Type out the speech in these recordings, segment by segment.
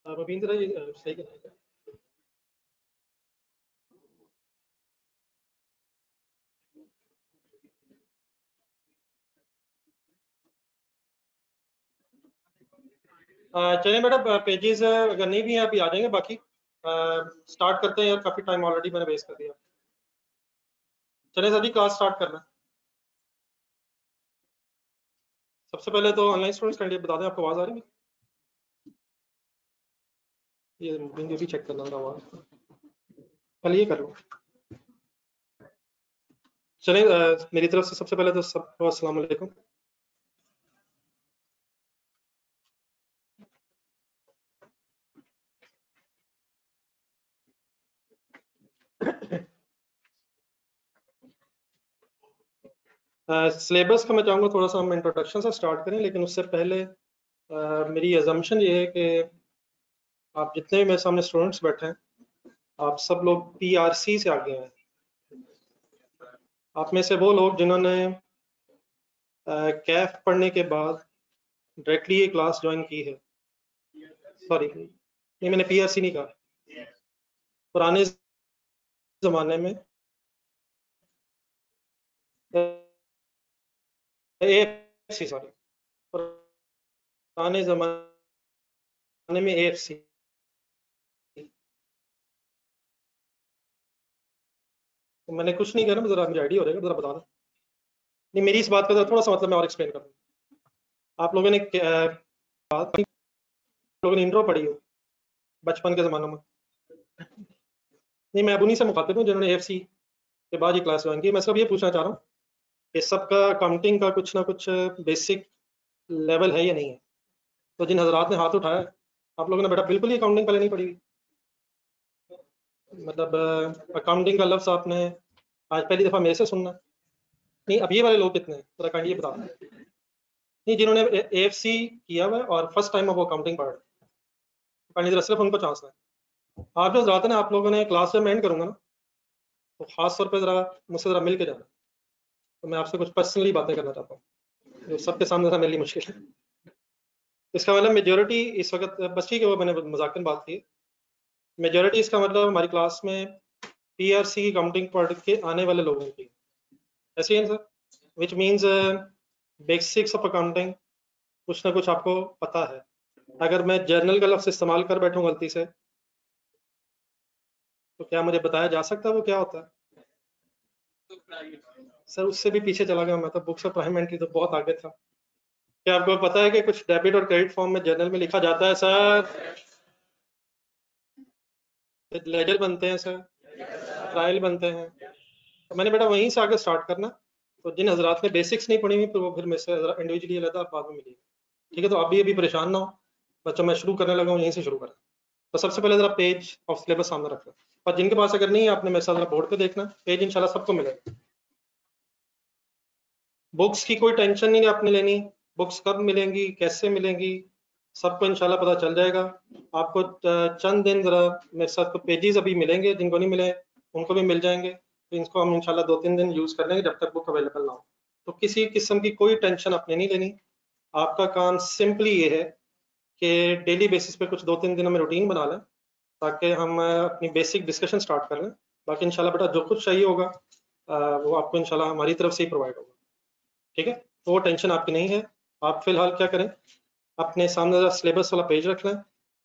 रविंद्र सही है। चलिए बेटा, पेजेस अगर नहीं भी हैं अभी आ जाएंगे, बाकी स्टार्ट करते हैं यार, काफी टाइम ऑलरेडी मैंने वेस्ट कर दिया। चलिए सर जी, क्लास स्टार्ट करना है। सबसे पहले तो ऑनलाइन स्टूडेंट्स कैंडिडेट बता दें, आपको आवाज आ रही है? ये मूविंग भी चेक करना था आवाज, पहले ये कर लो। चलिए मेरी तरफ से सबसे पहले तो सबको अस्सलाम वालेकुम। सिलेबस का मैं चाहूँगा थोड़ा सा हम इंट्रोडक्शन से स्टार्ट करें, लेकिन उससे पहले मेरी अजम्पशन ये है कि आप जितने भी मेरे सामने स्टूडेंट्स बैठे हैं, आप सब लोग पीआरसी से आगे हैं। आप में से वो लोग जिन्होंने कैफ पढ़ने के बाद डायरेक्टली ये क्लास ज्वाइन की है, सॉरी नहीं मैंने पीआरसी नहीं कहा, पुराने जमाने में एएफसी, सॉरी पुराने जमाने में एएफसी, तो मैंने कुछ नहीं कहा, जरा मुझे आइडिया हो जाएगा, जरा बता दें। नहीं, मेरी इस बात का थोड़ा सा मतलब मैं और एक्सप्लेन कर दूँ। आप लोगों ने इंट्रो पढ़ी हो बचपन के ज़मानों में? नहीं, मैं अब उन्हीं से मुखातिब हूँ जिन्होंने एएफसी के बाद ये क्लास ज्वाइन की। मैं सब ये पूछना चाह रहा हूँ कि सबका अकाउंटिंग का कुछ ना कुछ बेसिक लेवल है या नहीं है? तो जिन हजरात ने हाथ उठाया, आप लोगों ने बेटा बिल्कुल ही अकाउंटिंग पहले नहीं पढ़ी हुई, मतलब अकाउंटिंग का लफ्ज़ आपने आज पहली दफ़ा मेरे से सुनना? नहीं, अब ये वाले लोग कितने हैं जरा काइंडली बता दें। नहीं, जिन्होंने एएफसी किया हुआ है और फर्स्ट टाइम वो अकाउंटिंग पढ़ रहे हैं, काइंडली जरा सिर्फ उनको चांस दें। आप जो हजरात हैं, आप लोगों ने क्लास में एंड करूँगा ना, तो खास तौर पर जरा मुझसे जरा मिल के जाना, तो मैं आपसे कुछ पर्सनली बातें करना चाहता हूँ, जो सबके सामने था मेरे लिए मुश्किल है। इसका मतलब मेजोरिटी इस वक्त, बस ठीक है वो मैंने मजाकन बात की, मेजोरिटी इसका मतलब हमारी क्लास में पीआरसी की काउंटिंग पढ़ के आने वाले लोगों की, ऐसे ही है sir, which means basics of accounting कुछ ना कुछ आपको पता है। अगर मैं जर्नल का लफ्ज़ इस्तेमाल कर बैठूं गलती से, तो क्या मुझे बताया जा सकता है वो क्या होता है? सर उससे भी पीछे चला गया मैं, तो बुक्स ऑफ प्राइम एंट्री तो बहुत आगे था। क्या आपको पता है कि कुछ डेबिट और क्रेडिट फॉर्म में जर्नल में लिखा जाता है सर? लेजर बनते हैं सर, ट्रायल बनते हैं। तो मैंने बेटा वहीं से आगे स्टार्ट करना, तो जिन हजरात ने बेसिक्स नहीं पढ़ी हुई तो वो फिर मेरे से इंडिविजुअली अलग बाद में मिलेगी, ठीक है? तो आप भी अभी परेशान ना हो बच्चों, मैं शुरू करने लगा हूँ, यहीं से शुरू करें। तो सबसे पहले जरा पेज ऑफ सिलेबस सामने रखना, और जिनके पास अगर नहीं है आपने मेरे साथ जरा बोर्ड पे देखना, पेज इंशाल्लाह सबको मिलेगा। बुक्स की कोई टेंशन नहीं आपने लेनी, बुक्स कब मिलेंगी कैसे मिलेंगी सबको इंशाल्लाह पता चल जाएगा। आपको चंद दिन जरा मेरे साथ को पेजेस अभी मिलेंगे, जिनको नहीं मिले उनको भी मिल जाएंगे, तो इनको हम इंशाल्लाह 2-3 दिन यूज कर लेंगे जब तक बुक अवेलेबल ना हो। तो किसी किस्म की कोई टेंशन आपने नहीं लेनी, आपका काम सिंपली ये है कि डेली बेसिस पे कुछ 2-3 दिन में रूटीन बना लें, ताकि हम अपनी बेसिक डिस्कशन स्टार्ट कर लें। बाकी इंशाल्लाह बेटा जो कुछ चाहिए होगा वो आपको इंशाल्लाह हमारी तरफ से ही प्रोवाइड होगा, ठीक है? तो वो टेंशन आपकी नहीं है। आप फिलहाल क्या करें, अपने सामने जरा सिलेबस वाला पेज रख लें,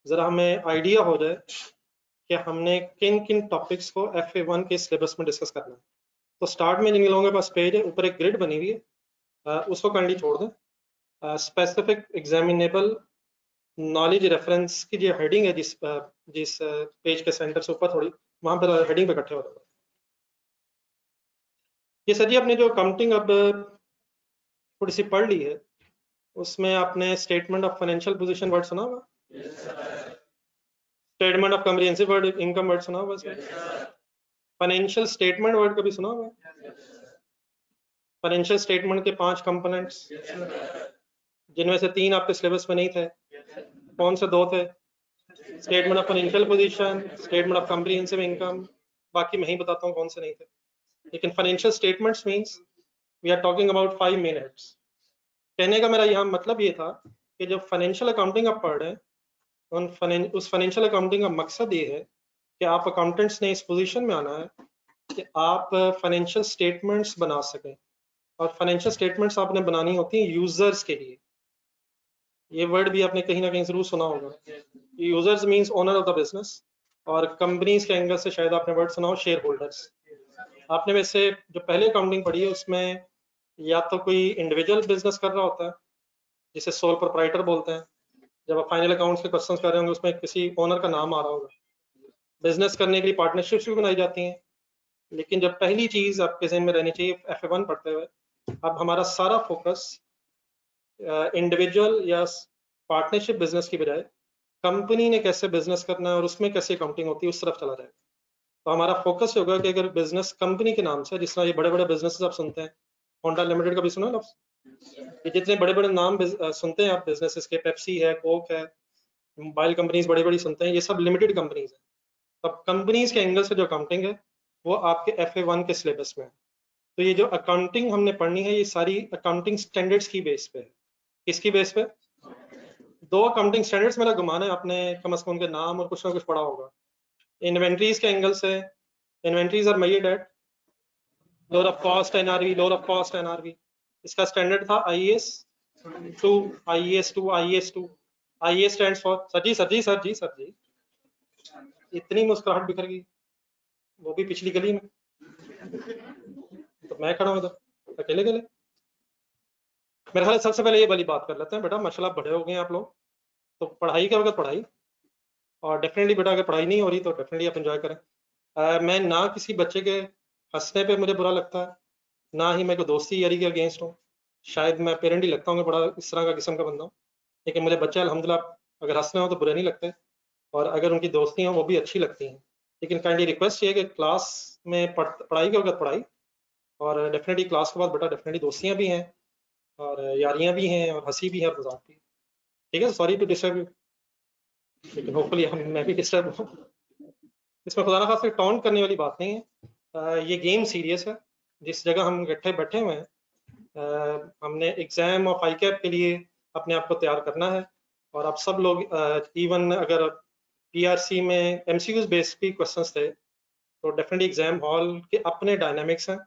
जरा हमें आइडिया हो जाए कि हमने किन किन टॉपिक्स को FA1 के सिलेबस में डिस्कस करना है। तो स्टार्ट में जिन लोगों के पास पेज है, ऊपर एक ग्रिड बनी हुई है, उसको काइंडली छोड़ दें। स्पेसिफिक एग्जामिनेबल नॉलेज रेफरेंस की जो हेडिंग है, जिस पेज के सेंटर से ऊपर थोड़ी, वहां पर हेडिंग पे इकट्ठे हो रहे हैं। ये सर जी अपने जो काउंटिंग अब थोड़ी सी पढ़ ली है, उसमें आपने statement of financial position word सुना होगा, statement of comprehensive word income word सुना होगा, फाइनेंशियल स्टेटमेंट वर्ड कभी सुना होगा? फाइनेंशियल स्टेटमेंट के 5 कंपोनेंट्स, जिनमें से 3 आपके सिलेबस में नहीं थे, कौन से 2 थे? Statement of financial position, statement of comprehensive income, बाकी मैं ही बताता हूँ कौन से नहीं थे। लेकिन financial statements means we are talking about 5 main heads. कहने का मेरा यहाँ मतलब ये था कि जब फाइनेंशियल अकाउंटिंग आप पढ़ रहे हैं, उस फाइनेंशियल अकाउंटिंग का मकसद ये है कि आप अकाउंटेंट्स ने इस पोजीशन में आना है कि आप फाइनेंशियल स्टेटमेंट्स बना सकें, और फाइनेंशियल स्टेटमेंट्स आपने बनानी होती हैं यूजर्स के लिए। ये वर्ड भी आपने कहीं ना कहीं जरूर सुना होगा। Users means owner of the business, और कंपनीज के एंगल से शायद आपने वर्ड सुना हो शेयर होल्डर्स। आपने वैसे जो पहले अकाउंटिंग पढ़ी है उसमें या तो कोई इंडिविजुअल बिजनेस कर रहा होता है जिसे सोल प्रोप्राइटर बोलते हैं, जब आप फाइनल अकाउंट्स के क्वेश्चंस कर रहे होंगे उसमें किसी ओनर का नाम आ रहा होगा। बिजनेस करने के लिए पार्टनरशिप्स भी बनाई जाती हैं, लेकिन जब पहली चीज आपके जहन में रहनी चाहिए F1 पढ़ते हुए, अब हमारा सारा फोकस इंडिविजुअल या पार्टनरशिप बिजनेस की बजाय कंपनी ने कैसे बिजनेस करना है और उसमें कैसे अकाउंटिंग होती है उस तरफ चला जाएगा। तो हमारा फोकस होगा कि अगर बिजनेस कंपनी के नाम से, जिस तरह ये बड़े बड़े बिजनेस आप सुनते हैं, होंडा लिमिटेड का भी सुना लफ्ज, ये जितने बड़े बड़े नाम सुनते हैं आप बिजनेसेस के, पेप्सी है, कोक है, मोबाइल कंपनीज बड़ी बड़ी सुनते हैं, ये सब लिमिटेड कंपनीज है। तब कंपनीज के एंगल से जो अकाउंटिंग है वो आपके FA1 के सिलेबस में है। तो ये जो अकाउंटिंग हमने पढ़नी है ये सारी अकाउंटिंग स्टैंडर्ड्स की बेस पे है। किसकी बेस पे? दो अकाउंटिंग स्टैंडर्ड्स मेरा गुमान है आपने कम से कम उनके नाम और कुछ ना कुछ पढ़ा होगा। इन्वेंट्रीज के एंगल से, inventories are measured at lower of cost NRV, lower of cost NRV। इसका स्टैंडर्ड था IAS 2, IAS 2, IAS 2। IAS stands for, sir ji sir ji sir ji sir ji, इतनी मुस्कुराहट बिखर गई, वो भी पिछली गली में, तो मैं खड़ा हूँ इधर अकेले अकेले। मेरे ख्याल सबसे पहले ये वाली बात कर लेते हैं। बेटा माशाल्लाह बड़े हो गए आप लोग, तो पढ़ाई के वक्त पढ़ाई, और डेफिनेटली बेटा अगर पढ़ाई नहीं हो रही तो डेफिनेटली आप एंजॉय करें। मैं ना किसी बच्चे के हंसने पे मुझे बुरा लगता है, ना ही मैं कोई दोस्ती यारी के अगेंस्ट हूँ। शायद मैं पेरेंट ही लगता हूँ, बड़ा इस तरह का किस्म का बंदा हूँ, लेकिन मुझे बच्चे अल्हम्दुलिल्लाह अगर हंसने हो तो बुरे नहीं लगते, और अगर उनकी दोस्ती हो वो भी अच्छी लगती हैं। लेकिन काइंडली रिक्वेस्ट ये है कि क्लास में पढ़ाई के वक्त पढ़ाई, और डेफिनेटली क्लास के बाद बेटा डेफिनेटली दोस्तियाँ भी हैं और यारियाँ भी हैं और हंसी भी है और मजाक भी। ठीक है, सॉरी टू डिस्टर्ब यू, लेकिन होपफुली मैं भी डिस्टर्ब हूँ। इसमें खुदा ना खास्ता टॉन्ट करने वाली बात नहीं है। ये गेम सीरियस है। जिस जगह हम इकट्ठे बैठे हुए हैं, हमने एग्जाम ऑफ ICAP के लिए अपने आप को तैयार करना है, और आप सब लोग इवन अगर PRC में MCQs बेस्ड भी क्वेश्चंस थे तो डेफिनेटली एग्जाम हॉल के अपने डायनामिक्स हैं।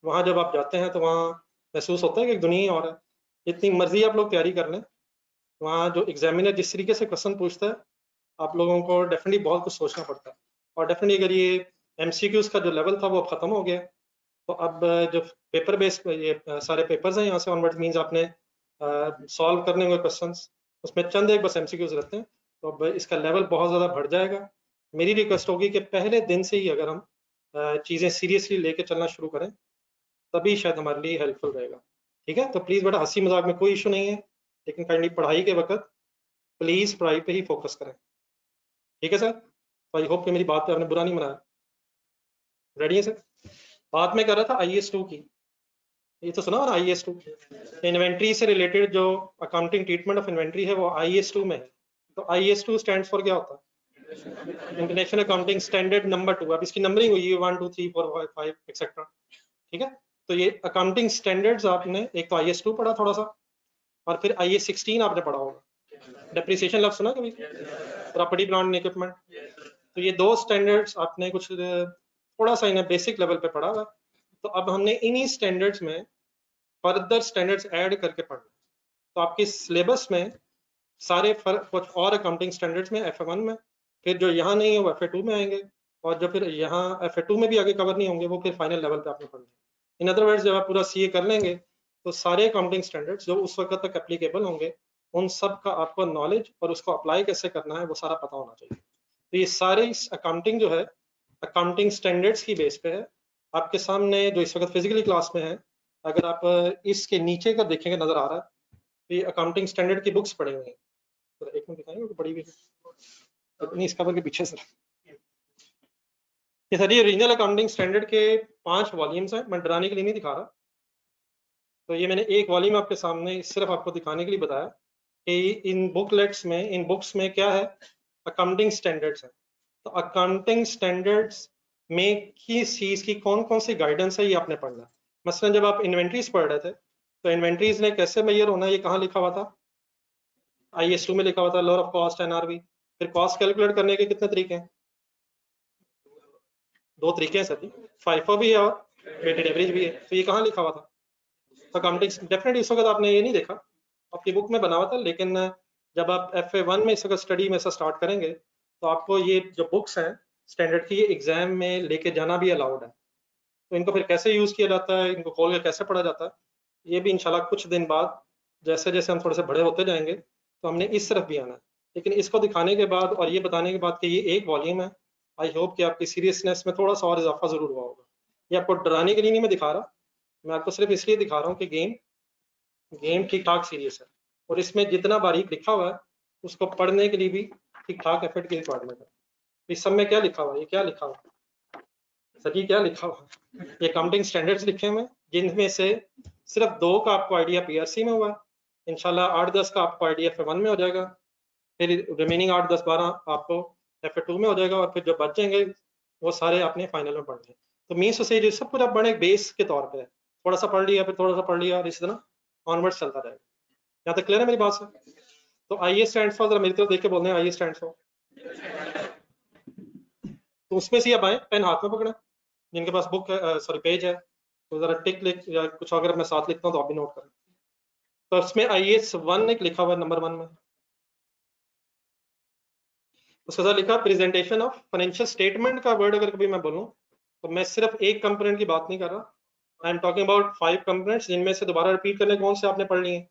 वहाँ जब आप जाते हैं तो वहाँ महसूस होता है कि एक दुनिया और है। जितनी मर्जी आप लोग तैयारी कर लें, वहाँ जो एग्जामिनर जिस तरीके से क्वेश्चन पूछता है आप लोगों को डेफिनेटली बहुत कुछ सोचना पड़ता है। और डेफिनेटली अगर ये MCQs का जो लेवल था वो खत्म हो गया, तो अब जो पेपर बेस्ड ये सारे पेपर्स हैं यहाँ से ऑनवर्ड मींस आपने सॉल्व करने हुए क्वेश्चंस, उसमें चंद एक बस MCQs रहते हैं, तो अब इसका लेवल बहुत ज़्यादा बढ़ जाएगा। मेरी रिक्वेस्ट होगी कि पहले दिन से ही अगर हम चीज़ें सीरियसली लेके चलना शुरू करें तभी शायद हमारे लिए हेल्पफुल रहेगा। ठीक है, तो प्लीज़ बेटा हंसी मजाक में कोई इशू नहीं है, लेकिन काइंडली पढ़ाई के वक्त प्लीज़ पढ़ाई पे ही फोकस करें। ठीक है सर, तो आई होप कि मेरी बात पे आपने बुरा नहीं मनाया। रेडी है सर? बात में कर रहा था IAS 2 की, ये तो सुना ना IAS 2, इन्वेंट्री से रिलेटेड जो अकाउंटिंग ट्रीटमेंट ऑफ इन्वेंट्री है वो IAS 2 में है। तो IAS 2 स्टैंड्स फॉर क्या होता है? International accounting standard number 2। अब इसकी नंबरिंग हुई है 1 2 3 4 5 एक्सेट्रा। ठीक है, तो ये अकाउंटिंग स्टैंडर्ड्स आपने एक तो IAS 2 पढ़ा थोड़ा सा, और फिर IAS 16 आपने पढ़ा होगा। डेप्रिसिएशन लफ्ज सुना कभी? Property plant and equipment. तो ये दो स्टैंडर्ड्स आपने कुछ थोड़ा सा इन्हें बेसिक लेवल पे पढ़ा हुआ। तो अब हमने इन्हीं स्टैंडर्ड्स में फर्दर स्टैंडर्ड्स ऐड करके पढ़ना। तो आपके सिलेबस में सारे कुछ और अकाउंटिंग स्टैंडर्ड्स में FA1 में, फिर जो यहाँ नहीं है वो FA2 में आएंगे, और जो फिर यहाँ FA2 में भी आगे कवर नहीं होंगे वो फिर फाइनल लेवल पे आपने पढ़ना है। इन अदर वर्ड्स जब आप पूरा CA कर लेंगे तो सारे अकाउंटिंग स्टैंडर्ड्स जो उस वक्त तक एप्लीकेबल होंगे उन सब का आपको नॉलेज और उसको अप्लाई कैसे करना है वो सारा पता होना चाहिए। तो ये सारे अकाउंटिंग जो है अकाउंटिंग स्टैंडर्ड्स की बेस पे है। आपके सामने जो इस वक्त फिजिकली क्लास में है, अगर आप इसके नीचे का देखेंगे नजर आ रहा है, तो ये अकाउंटिंग स्टैंडर्ड की बुक्स पढ़े हुए हैं। तो एक मिनट दिखाएंगे वो पड़ी हुई है अपनी इस कवर के पीछे से। ये सारी ओरिजिनल अकाउंटिंग स्टैंडर्ड के 5 वॉल्यूम्स हैं, मैं डराने के लिए नहीं दिखा रहा। तो ये मैंने एक वॉल्यूम आपके सामने सिर्फ आपको दिखाने के लिए बताया कि इन बुकलेट्स में, इन बुक्स में क्या है, अकाउंटिंग स्टैंडर्ड्स है। तो अकाउंटिंग स्टैंडर्ड्स में किस चीज की कौन कौन सी गाइडेंस है ये आपने पढ़ना है। मसलन जब आप इन्वेंट्रीज पढ़ रहे थे तो इन्वेंट्रीज ने कैसे मेजर होना ये कहाँ लिखा हुआ था? IAS 2 में लिखा हुआ था, लोअर ऑफ कॉस्ट NRV। फिर कॉस्ट कैलकुलेट करने के कितने तरीके हैं? 2 तरीके हैं सर जी, फाइफो भी है और वेटेड एवरेज भी है। तो ये कहाँ लिखा हुआ था? तो अकाउंटिंग डेफिनेटली इस वक्त आपने ये नहीं देखा, आपकी बुक में बना हुआ था, लेकिन जब आप FA1 में इस वक्त स्टडी में से स्टार्ट करेंगे तो आपको ये जो बुक्स हैं स्टैंडर्ड की, ये एग्जाम में लेके जाना भी अलाउड है। तो इनको फिर कैसे यूज किया जाता है, इनको खोल के कैसे पढ़ा जाता है, ये भी इंशाल्लाह कुछ दिन बाद जैसे जैसे हम थोड़े से बड़े होते जाएंगे तो हमने इस तरफ भी आना है। लेकिन इसको दिखाने के बाद और ये बताने के बाद कि ये एक वॉल्यूम है, आई होप कि आपकी सीरियसनेस में थोड़ा सा और इजाफा जरूर हुआ होगा। ये आपको डराने के लिए नहीं मैं दिखा रहा, मैं आपको सिर्फ इसलिए दिखा रहा हूँ कि गेम ठीक ठाक सीरियस है, और इसमें जितना बारीक लिखा हुआ है उसको पढ़ने के लिए भी ठीक ठाक एफर्ट की रिक्वायरमेंट है। इस सब में क्या लिखा हुआ है, ये क्या लिखा हुआ है सर, क्या लिखा हुआ है? ये अकाउंटिंग स्टैंडर्ड्स लिखे हुए हैं, जिनमें से सिर्फ 2 का आपको आइडिया PRC में हुआ, इंशाल्लाह 8-10 का आपको आइडिया FA1 में हो जाएगा, फिर रिमेनिंग 8-10-12 आपको FA2 में हो जाएगा, और फिर जो बच जाएंगे वो सारे आपने फाइनल में पढ़ने। तो मीन्स से जो सब कुछ आप बड़े बेस के तौर पे थोड़ा सा पढ़ लिया, फिर थोड़ा सा पढ़ लिया, और इसी तरह ऑनवर्ड्स चलता रहेगा। यहाँ तक क्लियर है मेरी बात से? तो IE स्टैंड फॉर, जरा मेरी तरफ देख के बोलते हैं, IE स्टैंड फॉर, तो उसमें से अब आए, पेन हाथ में पकड़े, जिनके पास बुक है, सॉरी पेज है, तो जरा टिक लिख या कुछ अगर मैं साथ लिखता हूँ तो आप भी नोट करें। तो उसमें IAS1 एक लिखा हुआ है नंबर 1 में, उसके साथ लिखा प्रेजेंटेशन ऑफ फाइनेंशियल स्टेटमेंट का वर्ड अगर कभी मैं बोलूँ तो मैं सिर्फ एक कंपोनेंट की बात नहीं कर रहा, आई एम टॉकिंग अबाउट 5 कंपोनेंट्स, जिनमें से दोबारा रिपीट करने कौन से आपने पढ़ लिए?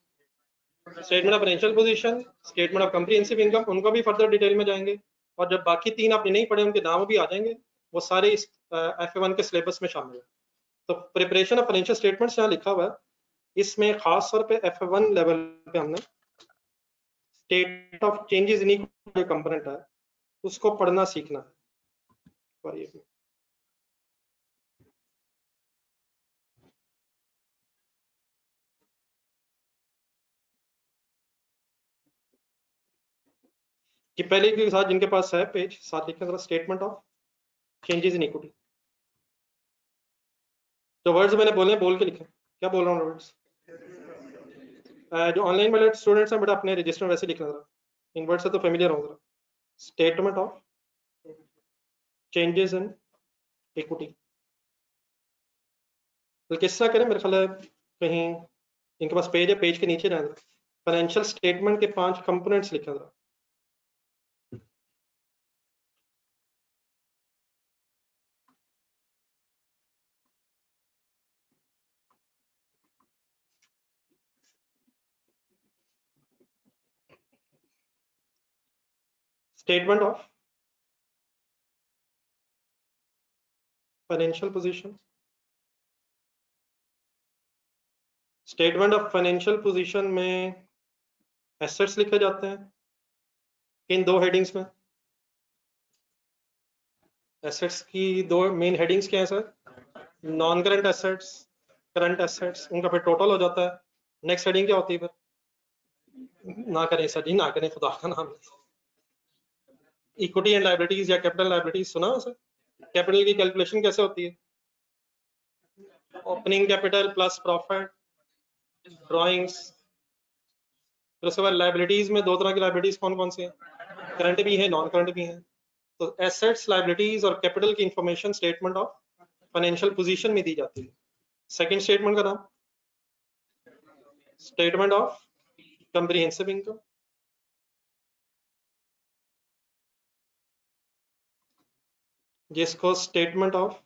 Statement of financial position, statement of comprehensive income, उनको भी फर्दर डिटेल में जाएंगे, और जब बाकी 3 आपने नहीं पढ़े उनके नाम भी आ जाएंगे, वो सारे इस FA1 के सिलेबस में शामिल है। तो प्रिपरेशन ऑफ फाइनेंशियल स्टेटमेंट्स यहाँ लिखा हुआ है, इसमें खास तौर पे FA1 लेवल पे हमने स्टेट ऑफ चेंजेस इन जो कंपोनेंट है उसको पढ़ना सीखना है। कि पहले के साथ जिनके पास है पेज साथ लिखना, statement of changes in equity, जो वर्ड्स मैंने बोले बोल के लिखे, क्या बोल रहा हूँ वर्ड्स? जो ऑनलाइन वाले स्टूडेंट्स हैं बेटा अपने रजिस्टर में वैसे लिखना जरा, इन वर्ड से तो फेमिलियर हो जरा। Statement of changes in equity, तो किस तरह करें, मेरे ख्याल है कहीं इनके पास पेज है, पेज के नीचे जाए, फाइनेंशियल स्टेटमेंट के 5 कंपोनेंट्स लिखा जरा। Statement of financial position, statement of financial position में एसेट्स लिखे जाते हैं इन 2 हेडिंग्स में। एसेट्स की 2 मेन हेडिंग्स क्या है sir? Non current assets, current assets, उनका फिर टोटल हो जाता है। नेक्स्ट हेडिंग क्या होती है फिर? ना करें सर जी, ना करें, खुदा का नाम। इक्विटी एंड लायबिलिटीज या कैपिटल लायबिलिटीज सुना है सर? कैपिटल की कैलकुलेशन कैसे होती है? Opening capital plus profit, drawings. फिर उसके बाद लायबिलिटीज में 2 तरह की लायबिलिटीज कौन कौन सी हैं? करंट भी है, नॉन करंट भी है। तो एसेट्स, लायबिलिटीज और कैपिटल की information statement of financial position में दी जाती है। सेकंड स्टेटमेंट का नाम स्टेटमेंट ऑफ कम्प्रिहेंसिव इनकम, जिसको स्टेटमेंट ऑफ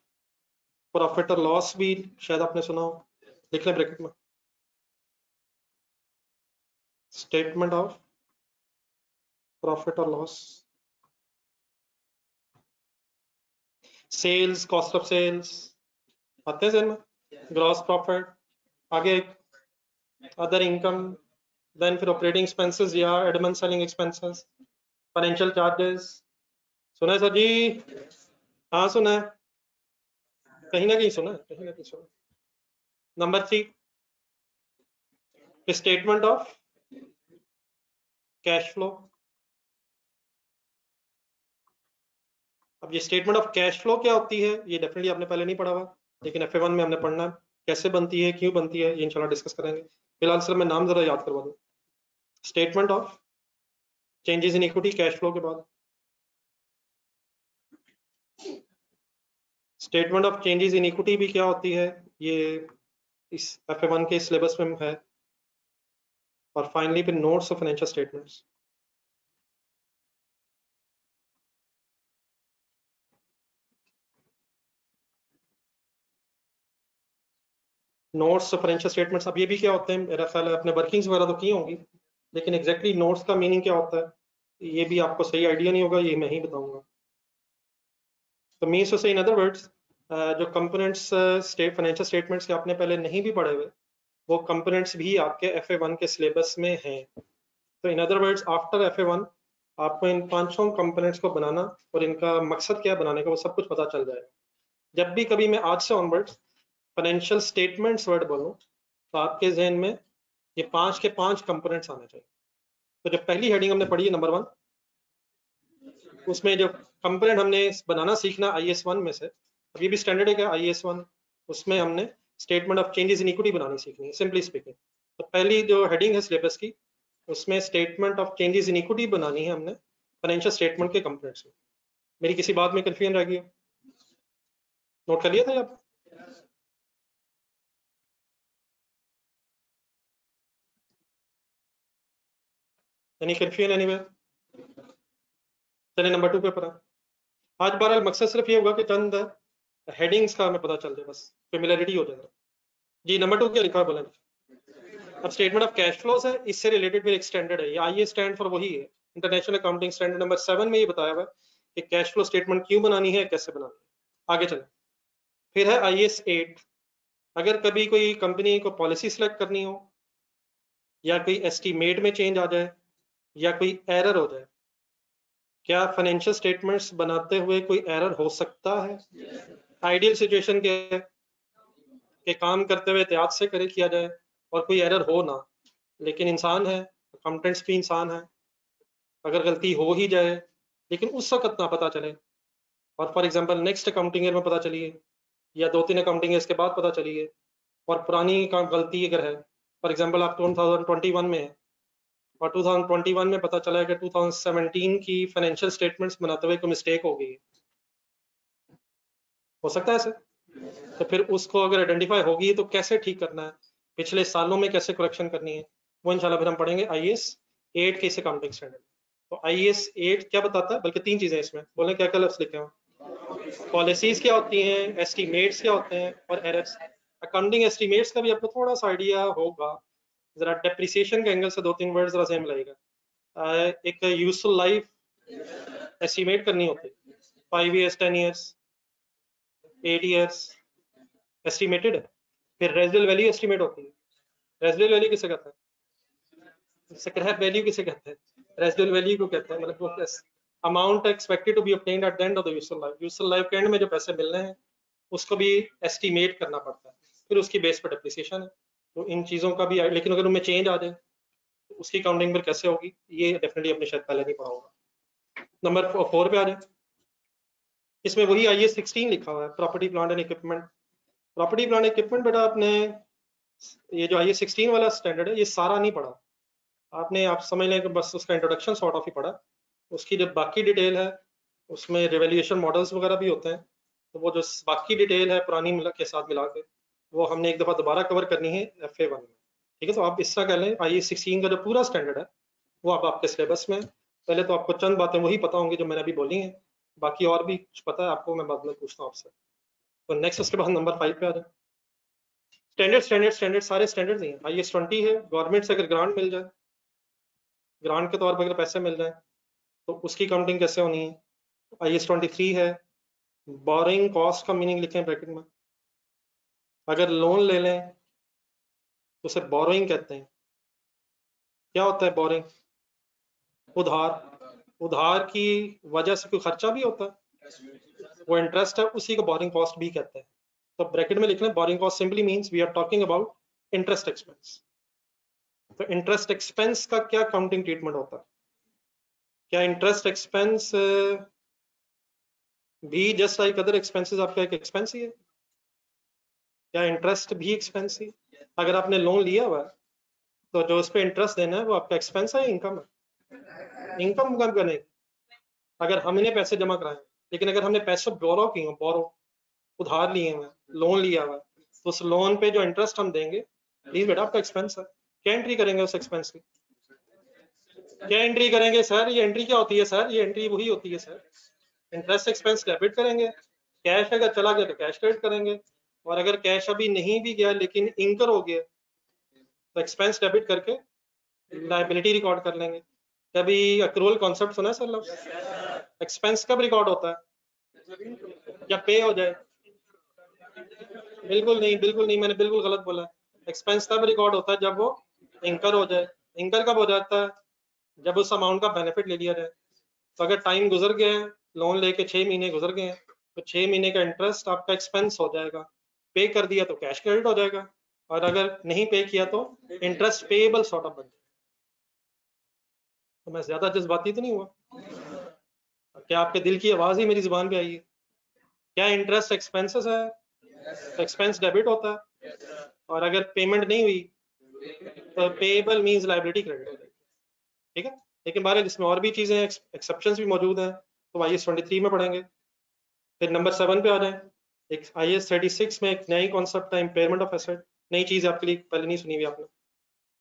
प्रॉफिट और लॉस भी शायद आपने सुना हो, लिख लें ब्रैकेट में, स्टेटमेंट ऑफ प्रॉफिट और loss. Sales, cost of sales आते हैं में, ग्रॉस प्रॉफिट, आगे अदर इनकम, देन फिर ऑपरेटिंग एक्सपेंसेस या admin selling expenses, financial charges. सुना है सर जी? हाँ सुना है, कहीं ना कहीं सुना है, कहीं ना कहीं सुना। Number 3 statement of cash flow. अब ये स्टेटमेंट ऑफ कैश फ्लो क्या होती है, ये डेफिनेटली आपने पहले नहीं पढ़ा हुआ, लेकिन FA1 में हमने पढ़ना है, कैसे बनती है, क्यों बनती है, ये इंशाल्लाह डिस्कस करेंगे। फिलहाल सर मैं नाम जरा याद करवा दूं, statement of changes in equity cash flow के बाद statement of changes in equity भी क्या होती है, ये इस FA1 के सिलेबस में है। और फाइनली फिर notes of financial statements. Notes of financial statements, अब ये भी क्या होते हैं, मेरा ख्याल है आपने वर्किंग्स वगैरह तो की होंगी, लेकिन एग्जैक्टली नोट्स का मीनिंग क्या होता है ये भी आपको सही आइडिया नहीं होगा, ये मैं ही बताऊंगा। तो मीन्स टू से इन अदर वर्ड्स, जो कंपोनेंट्स फाइनेंशियल स्टेटमेंट्स के आपने पहले नहीं भी पढ़े हुए, वो कंपोनेंट्स भी आपके FA1 के सिलेबस में हैं। तो in other words after FA1 आपको इन 5 कंपोनेंट्स को बनाना और इनका मकसद क्या बनाने का वो सब कुछ पता चल जाएगा। जब भी कभी मैं आज से ऑनवर्ड्स फाइनेंशियल स्टेटमेंट्स वर्ड बोलूं तो आपके जहन में ये 5 के 5 कंपोनेंट्स आने चाहिए। तो जब पहली हेडिंग हमने पढ़ी है नंबर 1, उसमें जो कंपोनेंट हमने बनाना सीखना IS1 में से, अभी भी स्टैंडर्ड है क्या IS1, उसमें हमने statement of changes in equity बनानी सीखनी है, सिंपली स्पीकिंग। तो पहली जो हेडिंग है सिलेबस की, उसमें statement of changes in equity बनानी है हमने फाइनेंशियल स्टेटमेंट के कंपोनेंट्स में। मेरी किसी बात में कंफ्यूजन रह गई हो? नोट कर लिया था आप? यानी कंफ्यूजन एनीवे? चलिए नंबर 2 पे पढ़ा। आज बहरहाल मकसद सिर्फ ये होगा कि चंद हेडिंग्स का हमें पता चल जाए, बस फेमिलियरिटी हो जाएगा। जी नंबर 2 क्या लिखा है बोलें? अब स्टेटमेंट ऑफ कैश फ्लोज है, इससे रिलेटेड भी एक स्टैंडर्ड है, ये IE स्टैंड फॉर वही है, इंटरनेशनल अकाउंटिंग स्टैंडर्ड नंबर 7 में ये बताया हुआ है कि कैश फ्लो स्टेटमेंट क्यों बनानी है, कैसे बनानी है। आगे चले, फिर है IS 8। अगर कभी कोई कंपनी को पॉलिसी सिलेक्ट करनी हो, या कोई एस्टीमेट में चेंज आ जाए, या कोई एरर हो जाए, क्या फाइनेंशियल स्टेटमेंट्स बनाते हुए कोई एरर हो सकता है? आइडियल सिचुएशन के काम करते हुए एहतियात से करे किया जाए और कोई एरर हो ना, लेकिन इंसान है, अकाउंटेंट्स भी इंसान है, अगर गलती हो ही जाए लेकिन उस वक्त ना पता चले, और for example next accounting year में पता चली है, या 2-3 अकाउंटिंग ईयर्स के बाद पता चली है, और पुरानी गलती अगर है, फॉर एग्जांपल आप 2021 में है और 2021 में पता चला है कि 2017 की फाइनेंशियल स्टेटमेंट्स बनाते हुए कोई मिस्टेक हो गई है, हो सकता है ऐसे। तो फिर उसको अगर आइडेंटिफाई होगी तो कैसे ठीक करना है, पिछले सालों में कैसे करेक्शन करनी है, वो इंशाल्लाह फिर हम पढ़ेंगे IS 8 के इस अकाउंटिंग स्टैंडर्ड। तो IS 8 क्या बताता है, बल्कि 3 चीजें इसमें, बोले क्या क्या लफ्ज लिखे हो? पॉलिसीज क्या होती हैं, एस्टीमेट्स क्या होते हैं, और एरर्स। अकाउंटिंग एस्टीमेट्स का भी आपको थोड़ा सा आइडिया होगा, जरा डेप्रिसिएशन के एंगल से 2-3 वर्ड जरा सेम लगेगा। एक यूजफुल लाइफ एस्टीमेट करनी होती है, 5 years 10 years 8 years एस्टिमेटेड है। फिर रेजिडुअल वैल्यू एस्टिमेट होती है। रेजिडुअल वैल्यू किसे कहते हैं? स्क्रैप वैल्यू किसे कहते हैं? रेजिडुअल वैल्यू को कहते हैं, मतलब वो amount expected to be obtained at the end of the useful life. Useful life के एंड में जो पैसे मिलने हैं उसको भी एस्टिमेट करना पड़ता है, फिर उसकी बेस पर डेप्रिसिएशन है। तो इन चीज़ों का भी, लेकिन अगर उनमें चेंज आ जाए तो उसकी काउंटिंग पर कैसे होगी, ये डेफिनेटली अपने शायद पहले नहीं पढ़ा होगा। नंबर 4 पे आ जाए, इसमें वही IS 16 लिखा हुआ है, property plant and equipment. Property plant equipment बेटा आपने ये जो IS 16 वाला स्टैंडर्ड है ये सारा नहीं पढ़ा आपने, आप समझ लें कि बस उसका इंट्रोडक्शन सॉर्ट ऑफ ही पढ़ा। उसकी जो बाकी डिटेल है उसमें रिवैल्यूएशन मॉडल्स वगैरह भी होते हैं, तो वो जो बाकी डिटेल है पुरानी के साथ मिला के, वो हमने एक दफ़ा दोबारा कवर करनी है FA1 में। ठीक है, तो आप इस तरह कह लें IS 16 का जो पूरा स्टैंडर्ड है वो अब आपके सिलेबस में। पहले तो आपको चंद बातें वही पता होंगी जो मैंने अभी बोली हैं, बाकी और भी कुछ पता है आपको, मैं बाद में पूछता हूँ आपसे। तो नेक्स्ट उसके बाद नंबर 5 पे आ जाए। स्टैंडर्ड स्टैंडर्ड स्टैंडर्ड सारे स्टैंडर्ड नहीं है। IS 20 है, गवर्नमेंट से अगर ग्रांट मिल जाए, ग्रांट के तौर पर अगर पैसे मिल जाए तो उसकी काउंटिंग कैसे होनी है। IS 23 है, बोरिंग कॉस्ट का मीनिंग लिखें ब्रैकेट में। अगर लोन ले लें तो उसे बोरोइंग कहते हैं। क्या होता है बोरिंग? उधार। उधार की वजह से कोई खर्चा भी होता है, वो इंटरेस्ट है, उसी को बोरिंग कॉस्ट भी कहते हैं। तो ब्रैकेट में लिख लें borrowing cost simply means we are talking about interest expense. तो इंटरेस्ट एक्सपेंस का क्या काउंटिंग ट्रीटमेंट होता है? क्या इंटरेस्ट एक्सपेंस भी जस्ट लाइक अदर एक्सपेंसेस आपका एक एक्सपेंस ही है? क्या इंटरेस्ट भी एक्सपेंस ही? अगर आपने लोन लिया हुआ है तो जो उस पर इंटरेस्ट देना है वो आपका एक्सपेंस है, इनकम है? इनकम कम करने, अगर हमने पैसे जमा कराए, लेकिन अगर हमने पैसे बोरो किए, बोरो उधार लिए हुए, लोन लिया हुआ, तो उस लोन पे जो इंटरेस्ट हम देंगे, प्लीज बेटा आपका एक्सपेंस है, क्या एंट्री करेंगे उस एक्सपेंस की? क्या एंट्री करेंगे सर? ये एंट्री क्या होती है सर? ये एंट्री वही होती है सर, इंटरेस्ट एक्सपेंस डेबिट करेंगे, कैश अगर चला गया तो कैश क्रेडिट करेंगे, और अगर कैश अभी नहीं भी गया लेकिन इंकर हो गया तो एक्सपेंस डेबिट करके लायबिलिटी रिकॉर्ड कर लेंगे। कभी अक्रूवल कॉन्सेप्ट सुना है सर लोग? एक्सपेंस कब रिकॉर्ड होता है? जब पे हो जाए। बिल्कुल नहीं, बिल्कुल नहीं, मैंने बिल्कुल गलत बोला। एक्सपेंस तब रिकॉर्ड होता है जब वो इंकर हो जाए। इंकर कब हो जाता है? जब उस अमाउंट का बेनिफिट ले लिया जाए। तो अगर टाइम गुजर गया है, लोन लेके 6 महीने गुजर गए हैं, तो 6 महीने का इंटरेस्ट आपका एक्सपेंस हो जाएगा। पे कर दिया तो कैश क्रेडिट हो जाएगा, और अगर नहीं पे किया तो इंटरेस्ट पेएबल सॉर्ट ऑफ बन जाएगा। तो मैं ज्यादा जज्बाती तो नहीं हुआ? क्या आपके दिल की आवाज ही मेरी जुबान पे आई है? क्या इंटरेस्ट एक्सपेंसेस है? तो एक्सपेंस डेबिट होता है, और अगर पेमेंट नहीं हुई तो पेएबल मींस लायबिलिटी क्रेडिट हो जाएगी। ठीक है, लेकिन बारे इसमें और भी चीजें हैं, एक्सेप्शंस भी मौजूद हैं, तो IAS 23 में पढ़ेंगे। फिर नंबर 7 पे आ जाए। एक IAS 36 में एक नई कॉन्सेप्ट है, इम्पेयरमेंट ऑफ एसेट, नई चीज आपके लिए पहले नहीं सुनी हुई आपने।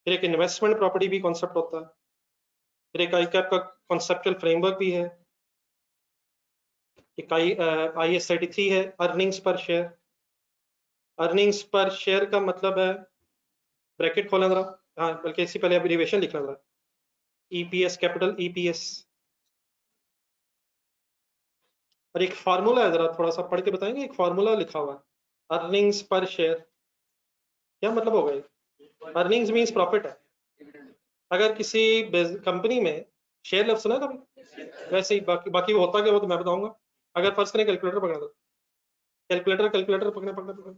फिर एक इन्वेस्टमेंट प्रॉपर्टी भी कॉन्सेप्ट होता है। फिर एक ICAP का कॉन्सेप्चुअल फ्रेमवर्क भी है। एक IAS 33 है, अर्निंग्स पर शेयर। अर्निंग्स पर शेयर का मतलब है, ब्रैकेट खोलना जरा, हाँ बल्कि इससे पहले एब्रिविएशन लिखना जरा, EPS, कैपिटल EPS। और एक फार्मूला है, जरा थोड़ा सा पढ़ के बताएंगे, एक फार्मूला लिखा हुआ है, अर्निंग्स पर शेयर, क्या मतलब होगा ये? अर्निंग्स मींस प्रॉफिट है। अगर किसी कंपनी में शेयर लफ्ज सुना है कभी? वैसे ही बाकी बाकी वो होता क्या, वो तो मैं बताऊंगा। अगर फर्स्ट करें कैलकुलेटर पकड़ा दो, कैलकुलेटर कैलकुलेटर पकड़े पकड़े पकड़े,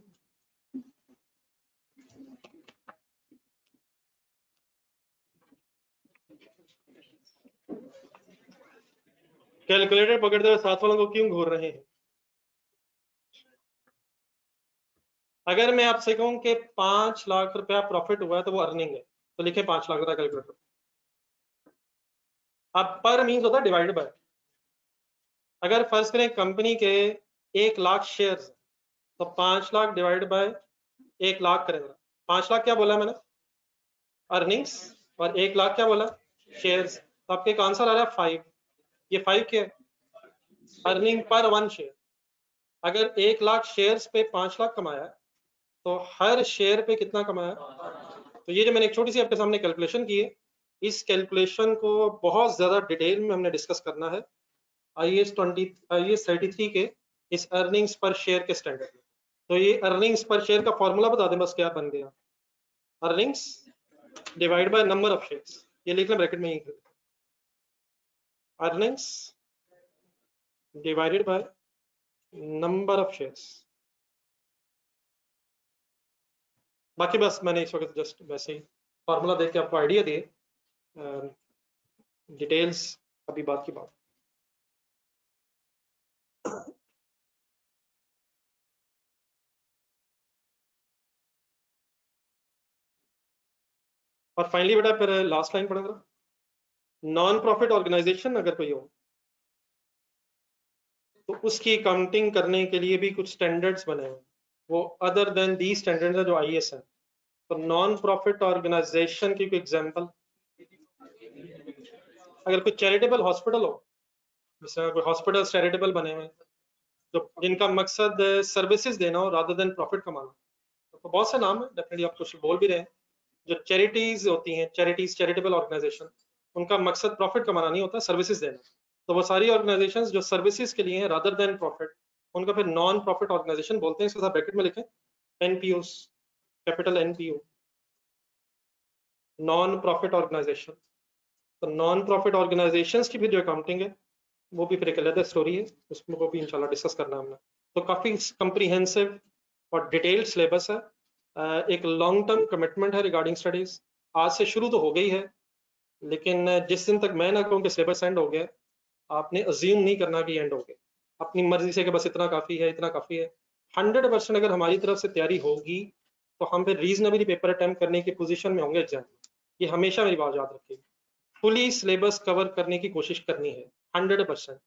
कैलकुलेटर पकड़ते हुए साथ वालों को क्यों घूर रहे हैं? अगर मैं आपसे कहूं कि 5 लाख रुपया प्रॉफिट हुआ है तो वो अर्निंग है, तो लिखे 5 लाख रुपया कैलकुलेटर। अब पर मीन्स होता है डिवाइड बाय। अगर फर्ज करें कंपनी के 1 लाख शेयर, तो 5 लाख डिवाइड बाय 1 लाख करेंगे। 5 लाख क्या बोला मैंने? अर्निंग्स, और 1 लाख क्या बोला? शेयर्स। तो आपके आंसर आ रहा है 5। ये 5 क्या है? Earning per one share. अगर 1 लाख शेयर्स पे 5 लाख कमाया, तो हर शेयर पे कितना कमाया? तो ये जो मैंने एक छोटी सी आपके सामने कैलकुलेशन की है, इस कैलकुलेशन को बहुत ज्यादा डिटेल में हमने डिस्कस करना है IAS 33 के इस अर्निंग्स पर शेयर के स्टैंडर्ड में। तो ये अर्निंग्स पर शेयर का फॉर्मूला बता दें बस, क्या बन गया? Earnings divide by number of shares, ये लिख लें ब्रैकेट में, ही earnings divided by number of shares. बाकी बस मैंने इस वक्त जस्ट वैसे ही फॉर्मूला देख के आपको आइडिया दिए, डिटेल्स अभी बात की बात। और फाइनली बेटा फिर लास्ट लाइन पढ़ेगा, नॉन प्रॉफिट ऑर्गेनाइजेशन अगर कोई हो तो उसकी काउंटिंग करने के लिए भी कुछ स्टैंडर्ड्स बने हैं, वो अदर देन दी स्टैंडर्ड्स है जो IAS है। तो नॉन प्रॉफिट ऑर्गेनाइजेशन की कोई एग्जांपल, अगर कोई चैरिटेबल हॉस्पिटल हो, जैसे कोई हॉस्पिटल चैरिटेबल बने हुए जो जिनका मकसद सर्विसेज देना हो रादर देन प्रॉफिट कमाना, तो बहुत से नाम है, डेफिनेटली आप कुछ बोल भी रहे हैं। जो चैरिटीज होती हैं, चैरिटीज चैरिटेबल ऑर्गेनाइजेशन, उनका मकसद प्रॉफिट कमाना नहीं होता, सर्विसेज देना। तो वो सारी ऑर्गेनाइजेशंस जो सर्विसेज के लिए हैं रादर देन प्रॉफिट, उनका फिर नॉन प्रॉफिट ऑर्गेनाइजेशन बोलते हैं। इसके साथ ब्रैकेट में लिखें NPOs, capital NPO, non profit organisation. तो नॉन प्रॉफिट ऑर्गेनाइजेशंस की भी जो अकाउंटिंग है वो भी फिर एक अलग स्टोरी है, उसमें वो भी इंशाल्लाह डिस्कस करना है हमने। तो काफी कंप्रीहेंसिव और डिटेल्ड सिलेबस है, एक लॉन्ग टर्म कमिटमेंट है रिगार्डिंग स्टडीज। आज से शुरू तो हो गई है, लेकिन जिस दिन तक मैं ना कहूँ कि सिलेबस एंड हो गया, आपने अज्यूम नहीं करना कि एंड हो गया अपनी मर्जी से कि बस इतना काफी है, इतना काफी है। 100% अगर हमारी तरफ से तैयारी होगी तो हम फिर रीजनेबली पेपर अटेम्प्ट करने की पोजीशन में होंगे एग्जाम। ये हमेशा मेरी बात याद रखिए, फुली सिलेबस कवर करने की कोशिश करनी है 100%।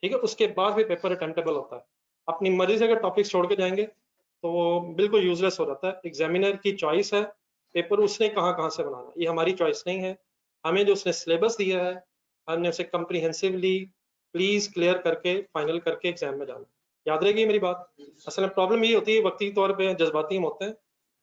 ठीक है, उसके बाद भी पेपर अटेम्प्टेबल होता है। अपनी मर्जी से अगर टॉपिक्स छोड़ के जाएंगे तो वो बिल्कुल यूजलेस हो जाता है। एग्जामिनर की चॉइस है पेपर उसने कहाँ से बनाना, ये हमारी चॉइस नहीं है। हमें जो उसने सिलेबस दिया है हमने उसे कम्प्रीहेंसिवली प्लीज क्लियर करके फाइनल करके एग्जाम में जाना। याद रहेगी मेरी बात। असल में प्रॉब्लम ये होती है वक्ती तौर पे जज्बाती हम होते हैं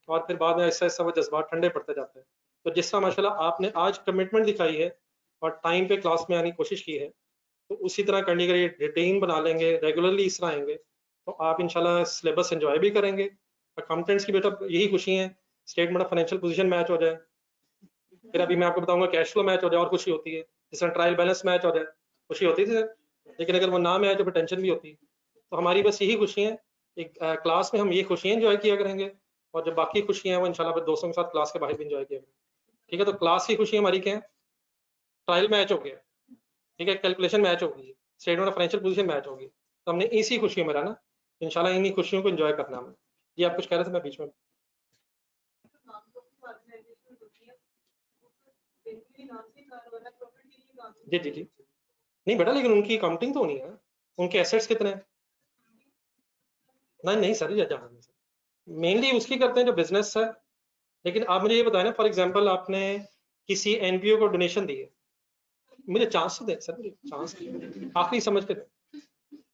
और फिर बाद में ऐसा ऐसा वो जज्बात ठंडे पड़ते जाते हैं। तो जिस तरह माशाल्लाह आपने आज कमिटमेंट दिखाई है और टाइम पे क्लास में आने की कोशिश की है, तो उसी तरह करने के लिए रूटीन बना लेंगे, रेगुलरली इस तरह आएंगे तो आप इंशाल्लाह सिलेबस एंजॉय भी करेंगे। अकाउंटेंट्स की बेटा यही खुशी है, statement of financial position match हो जाए, फिर अभी मैं आपको बताऊंगा कैश फ्लो मैच हो जाए और खुशी होती है, जिस तरह ट्रायल बैलेंस मैच हो जाए खुशी होती थी। लेकिन अगर वो ना मैच हो तो टेंशन भी होती है। तो हमारी बस यही खुशी है, एक क्लास में हम ये खुशियाँ एंजॉय किया करेंगे और जो बाकी खुशियाँ हैं वो इंशाल्लाह फिर दोस्तों के साथ क्लास के बाहर भी एंजॉय किया करेंगे। ठीक है, तो क्लास की खुशी हमारी क्या है, ट्रायल मैच हो गया, ठीक है, कैलकुलेशन मैच होगी, statement of financial position match होगी, तो हमने इसी खुशियों में रहना, इंशाल्लाह इन्हीं खुशियों को एंजॉय करना हमें। ये आप कुछ कह रहे थे, मैं बीच में। जी जी जी, नहीं बेटा लेकिन उनकी काउंटिंग तो होनी है, उनके एसेट्स कितने हैं। नहीं नहीं सर, ये जाना नहीं सर, मेनली उसकी करते हैं जो बिजनेस है। लेकिन आप मुझे ये बताएं ना, फॉर एग्जांपल आपने किसी एनपीओ को डोनेशन दी है, मुझे चांस तो दे सर, मुझे चांस आखिरी समझ के दे।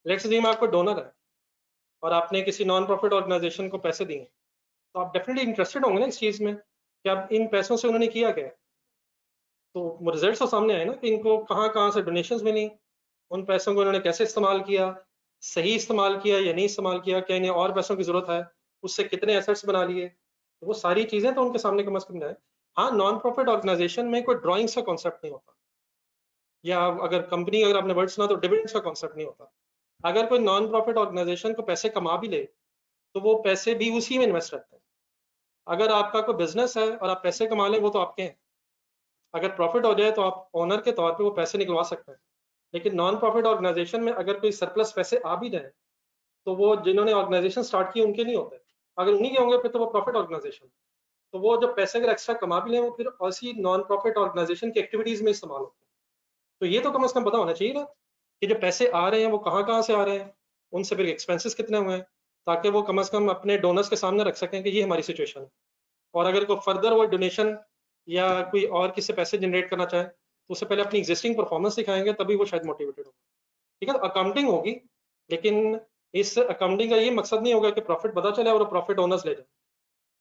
लेट्स से मैं आपको डोनर है और आपने किसी नॉन प्रॉफिट ऑर्गेनाइजेशन को पैसे दिए, तो आप डेफिनेटली इंटरेस्टेड होंगे ना इस चीज में कि अब इन पैसों से उन्होंने किया क्या है। तो रिजल्ट तो सामने आए ना कि इनको कहाँ कहाँ से डोनेशंस मिली, उन पैसों को इन्होंने कैसे इस्तेमाल किया, सही इस्तेमाल किया या नहीं इस्तेमाल किया, क्या इन्हें और पैसों की जरूरत है, उससे कितने एसेट्स बना लिए, तो वो सारी चीजें तो उनके सामने कम से कम जाए। हाँ, नॉन प्रॉफिट ऑर्गेनाइजेशन में कोई ड्राइंग्स का कॉन्सेप्ट नहीं होता, या अगर कंपनी अगर आपने वर्ड सुना तो डिविडेंड्स का कॉन्सेप्ट नहीं होता। अगर कोई नॉन प्रॉफिट ऑर्गेनाइजेशन को पैसे कमा भी ले तो वो पैसे भी उसी में इन्वेस्ट करते हैं। अगर आपका कोई बिजनेस है और आप पैसे कमा लें वो तो आपके हैं, अगर प्रॉफिट हो जाए तो आप ओनर के तौर पे वो पैसे निकलवा सकते हैं। लेकिन नॉन प्रॉफिट ऑर्गेनाइजेशन में अगर कोई सरप्लस पैसे आ भी जाए तो वो जिन्होंने ऑर्गेनाइजेशन स्टार्ट की उनके नहीं होते, अगर उन्हीं के होंगे फिर तो वो प्रॉफिट ऑर्गेनाइजेशन। तो वो जो पैसे अगर एक्स्ट्रा कमा भी लें वो फिर ऐसी नॉन प्रॉफिट ऑर्गेनाइजेशन की एक्टिविटीज में इस्तेमाल होते हैं। तो ये तो कम से कम पता होना चाहिए ना कि जो पैसे आ रहे हैं वो कहाँ कहाँ से आ रहे हैं, उनसे फिर एक्सपेंसेस कितने हुए हैं, ताकि वो कम से कम अपने डोनर्स के सामने रख सकें कि ये हमारी सिचुएशन है। और अगर कोई फर्दर वो डोनेशन या कोई और किसी पैसे जनरेट करना चाहे तो उससे पहले अपनी एग्जिस्टिंग परफॉर्मेंस दिखाएंगे, तभी वो शायद मोटिवेटेड होगा। ठीक है, तो अकाउंटिंग होगी, लेकिन इस अकाउंटिंग का ये मकसद नहीं होगा कि प्रॉफिट पता चले और प्रॉफिट ओनर्स ले जाए।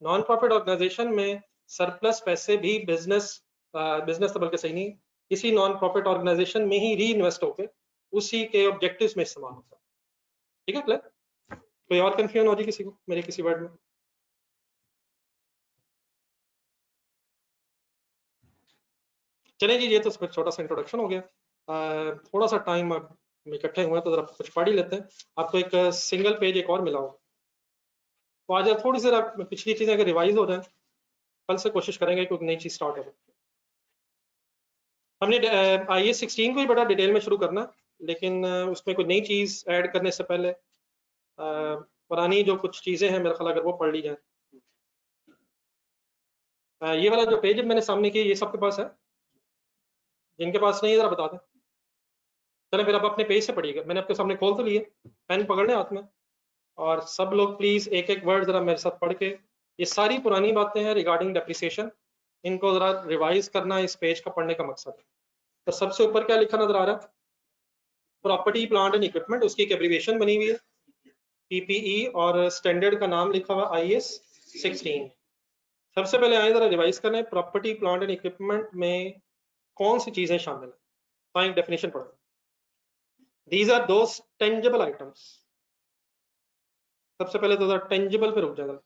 नॉन प्रॉफिट ऑर्गेनाइजेशन में सरप्लस पैसे भी बिजनेस बिजनेस तो बल्कि सही नहीं, किसी नॉन प्रॉफिट ऑर्गेनाइजेशन में ही री इन्वेस्ट होकर उसी के ऑब्जेक्टिव्स में इस्तेमाल होता है। ठीक है क्लियर? कोई और कंफ्यूजन हो जी किसी को मेरे किसी वर्ड में? चले जी, ये तो छोटा सा इंट्रोडक्शन हो गया। थोड़ा सा टाइम अब इकट्ठे हुए तो जरा कुछ पढ़ ही लेते हैं। आपको एक सिंगल पेज एक और मिला होगा, तो आज थोड़ी सी पिछली चीजें अगर रिवाइज हो जाए, कल से कोशिश करेंगे कोई नई चीज स्टार्ट हो। हमने IAS 16 को ही बड़ा डिटेल में शुरू करना, लेकिन उसमें कोई नई चीज ऐड करने से पहले पुरानी जो कुछ चीजें हैं मेरा ख्याल अगर वो पढ़ ली जाए। ये वाला जो पेज मैंने सामने किया ये सबके पास है, जिनके पास नहीं है जरा बता दें। चले फिर आप अपने पेज से पढ़िएगा, मैंने आपके सामने खोल तो लिए, पेन पकड़ लें हाथ में, और सब लोग प्लीज एक एक वर्ड जरा मेरे साथ पढ़ के, ये सारी पुरानी बातें हैं रिगार्डिंग डेप्रिसिएशन, इनको जरा रिवाइज करना इस पेज का पढ़ने का मकसद है। तो सबसे ऊपर क्या लिखा नजर आ रहा है, प्रॉपर्टी प्लांट एंड इक्विपमेंट, उसकी एक एब्रीविएशन बनी हुई है PPE, और स्टैंडर्ड का नाम लिखा हुआ IAS 16। सबसे पहले आए जरा रिवाइज करें, प्रॉपर्टी प्लांट एंड इक्विपमेंट में कौन सी चीजें शामिल है, तो एक डेफिनेशन पढ़ो। These are those tangible items. सबसे पहले तो टेंजिबल पे रुक जाएगा।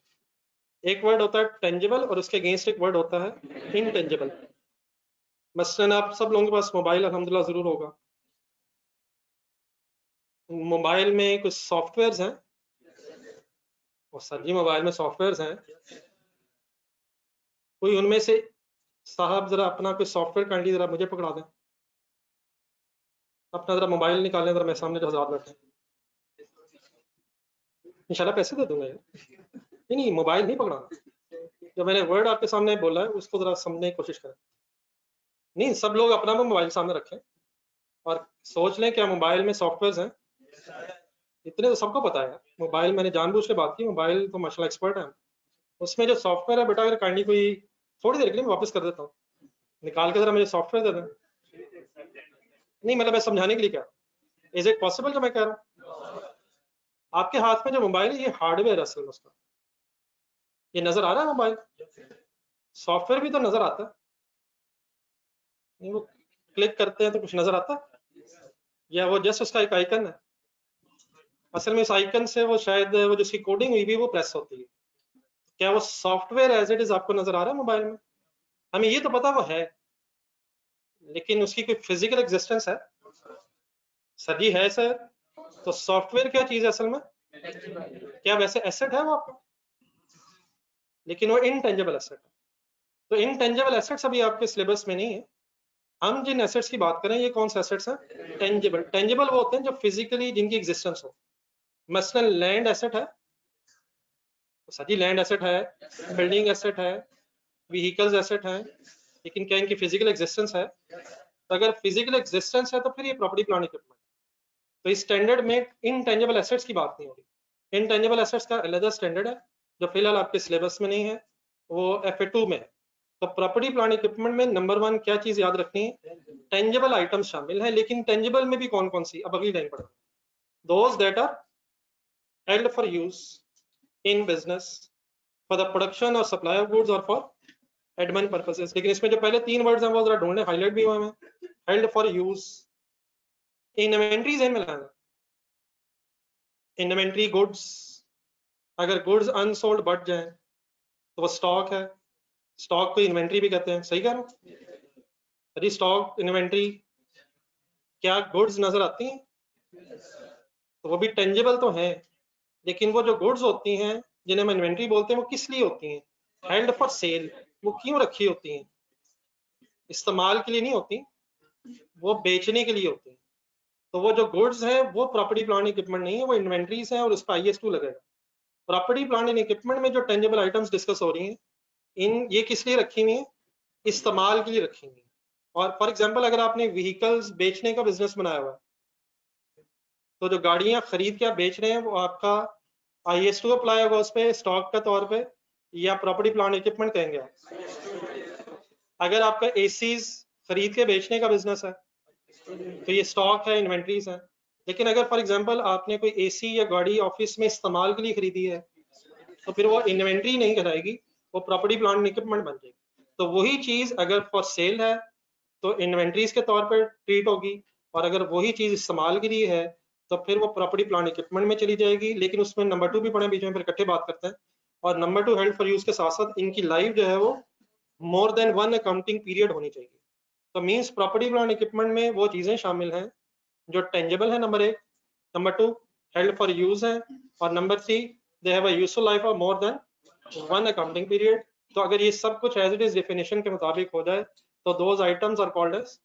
एक वर्ड होता है टेंजिबल और उसके अगेंस्ट एक वर्ड होता है इनटेंजिबल। मसलन आप सब लोगों के पास मोबाइल अल्हम्दुलिल्लाह जरूर होगा, मोबाइल में कुछ सॉफ्टवेयर्स हैं, और सर जी मोबाइल में सॉफ्टवेयर्स हैं, कोई उनमें से साहब जरा अपना कोई सॉफ्टवेयर काइंडली जरा मुझे पकड़ा दें, अपना जरा मोबाइल निकालें जरा, मेरे सामने जो हज़रात बैठे हैं, इंशाल्लाह पैसे दे दूंगा यार। नहीं मोबाइल नहीं पकड़ाना, जो मैंने वर्ड आपके सामने बोला है उसको जरा समझने की कोशिश करें। नहीं, सब लोग अपना मोबाइल सामने रखें और सोच लें क्या मोबाइल में सॉफ्टवेयर हैं। इतने तो सबको पता है। मोबाइल मैंने जानबूझ के बात की, मोबाइल तो माशाल्लाह एक्सपर्ट है। उसमें जो सॉफ्टवेयर है बेटा, अगर काइंडली कोई थोड़ी देर के लिए मैं वापस कर देता हूँ, निकाल के जरा मुझे सॉफ्टवेयर दे दें। नहीं मतलब मैं समझाने के लिए क्या, इज इट पॉसिबल जो मैं कह रहा हूँ? आपके हाथ में जो मोबाइल है ये हार्डवेयर है असल में उसका, ये नजर आ रहा है मोबाइल, सॉफ्टवेयर भी तो नजर आता है। नहीं, वो क्लिक करते हैं तो कुछ नजर आता है, या वो जस्ट उसका एक आइकन है? असल में इस आइकन से वो शायद वो जिसकी कोडिंग हुई भी वो प्रेस होती है। क्या वो सॉफ्टवेयर एज इट इज आपको नजर आ रहा है मोबाइल में? हमें ये तो पता वो है, लेकिन उसकी कोई फिजिकल एग्जिस्टेंस है? सर जी है सर। तो सॉफ्टवेयर क्या चीज है असल में? क्या वैसे एसेट है वो आपका? लेकिन वो इनटेंजिबल एसेट है। तो इनटेंजिबल एसेट्स अभी आपके सिलेबस में नहीं है। हम जिन एसेट्स की बात करें ये कौन से एसेट्स हैं? टेंजिबल। टेंजिबल वो होते हैं जो फिजिकली जिनकी एग्जिस्टेंस हो। मसलन लैंड एसेट है, तो सर जी लैंड एसेट है, बिल्डिंग एसेट है, व्हीकल्स एसेट है, लेकिन क्या इनकी फिजिकल एग्जिस्टेंस है? तो अगर फिजिकल एग्जिस्टेंस है तो फिर ये प्रॉपर्टी प्लांट इक्विपमेंट। तो इस स्टैंडर्ड में इनटेंजिबल एसेट्स की बात नहीं हो रही। इनटेंजिबल एसेट्स का अलग स्टैंडर्ड है जो फिलहाल आपके सिलेबस में नहीं है, वो FA2 में है। तो प्रॉपर्टी प्लांट इक्विपमेंट में नंबर 1 क्या चीज याद रखनी है? टेंजिबल आइटम्स शामिल है, लेकिन टेंजिबल में भी कौन कौन सी, अब अगली लाइन पढ़ो। Those that are held for use in business for the production और सप्लाई ऑफ गुड्स और फॉर एडमिन पर्पसेस। लेकिन इसमें जो पहले 3 वर्ड्स हैं वो जरा ढूंढने, हाईलाइट भी हुए हैं। हेल्ड फॉर यूज, इन्वेंट्री जेन में लाना, इन्वेंट्री गुड्स, अगर गुड्स अनसोल्ड बढ़ जाए तो वो स्टॉक है। स्टॉक को इन्वेंट्री भी कहते हैं, सही कह रहा हूँ? यदि स्टॉक इन्वेंट्री क्या गुड्स नजर आती हैं? तो वो भी टेंजिबल तो है, लेकिन वो जो गुड्स होती हैं जिन्हें हम इन्वेंट्री बोलते हैं वो किस लिए होती हैं? Held for sale. वो क्यों रखी होती हैं? इस्तेमाल के लिए नहीं होती, वो बेचने के लिए होती हैं। तो वो जो गुड्स है वो प्रॉपर्टी प्लांट इक्विपमेंट नहीं है, वो इन्वेंट्रीज है और उस पर IS2 लगेगा। प्रॉपर्टी प्लांट एंड इक्विपमेंट में जो टेंजिबल आइटम्स डिस्कस हो रही हैं, इन ये किस लिए रखी हुई है? इस्तेमाल के लिए रखी हुई है। और फॉर एग्जांपल अगर आपने व्हीकल्स बेचने का बिजनेस बनाया हुआ है, तो जो गाड़ियां खरीद के आप बेच रहे हैं वो आपका IS2 अप्लाई होगा उस पर स्टॉक के तौर पे, या प्रॉपर्टी प्लांट इक्विपमेंट कहेंगे आप? अगर आपका ACs खरीद के बेचने का बिजनेस है तो ये स्टॉक है, इन्वेंट्रीज है। लेकिन अगर फॉर एग्जांपल आपने कोई AC या गाड़ी ऑफिस में इस्तेमाल के लिए खरीदी है, तो फिर वो इन्वेंट्री नहीं कहलाएगी, वो प्रॉपर्टी प्लांट इक्विपमेंट बन जाएगी। तो वही चीज अगर फॉर सेल है तो इन्वेंट्रीज के तौर पर ट्रीट होगी, और अगर वही चीज इस्तेमाल के लिए है तो फिर वो प्रॉपर्टी प्लांट इक्विपमेंट में चली जाएगी। लेकिन उसमें नंबर 2 भी पढ़े बीच में, फिर इकट्ठे बात करते हैं। और नंबर 2 हेल्ड फॉर यूज के साथ साथ इनकी लाइफ जो है वो मोर देन 1 अकाउंटिंग पीरियड होनी चाहिए। तो मीन्स प्रॉपर्टी प्लांट इक्विपमेंट में वो चीजें शामिल हैं जो टेंजिबल है, number 1, number 2 held for use है, और number 3 they have a useful life of more than 1 accounting period. तो अगर ये सब कुछ एज इट इज डेफिनेशन के मुताबिक हो जाए तो those items are called as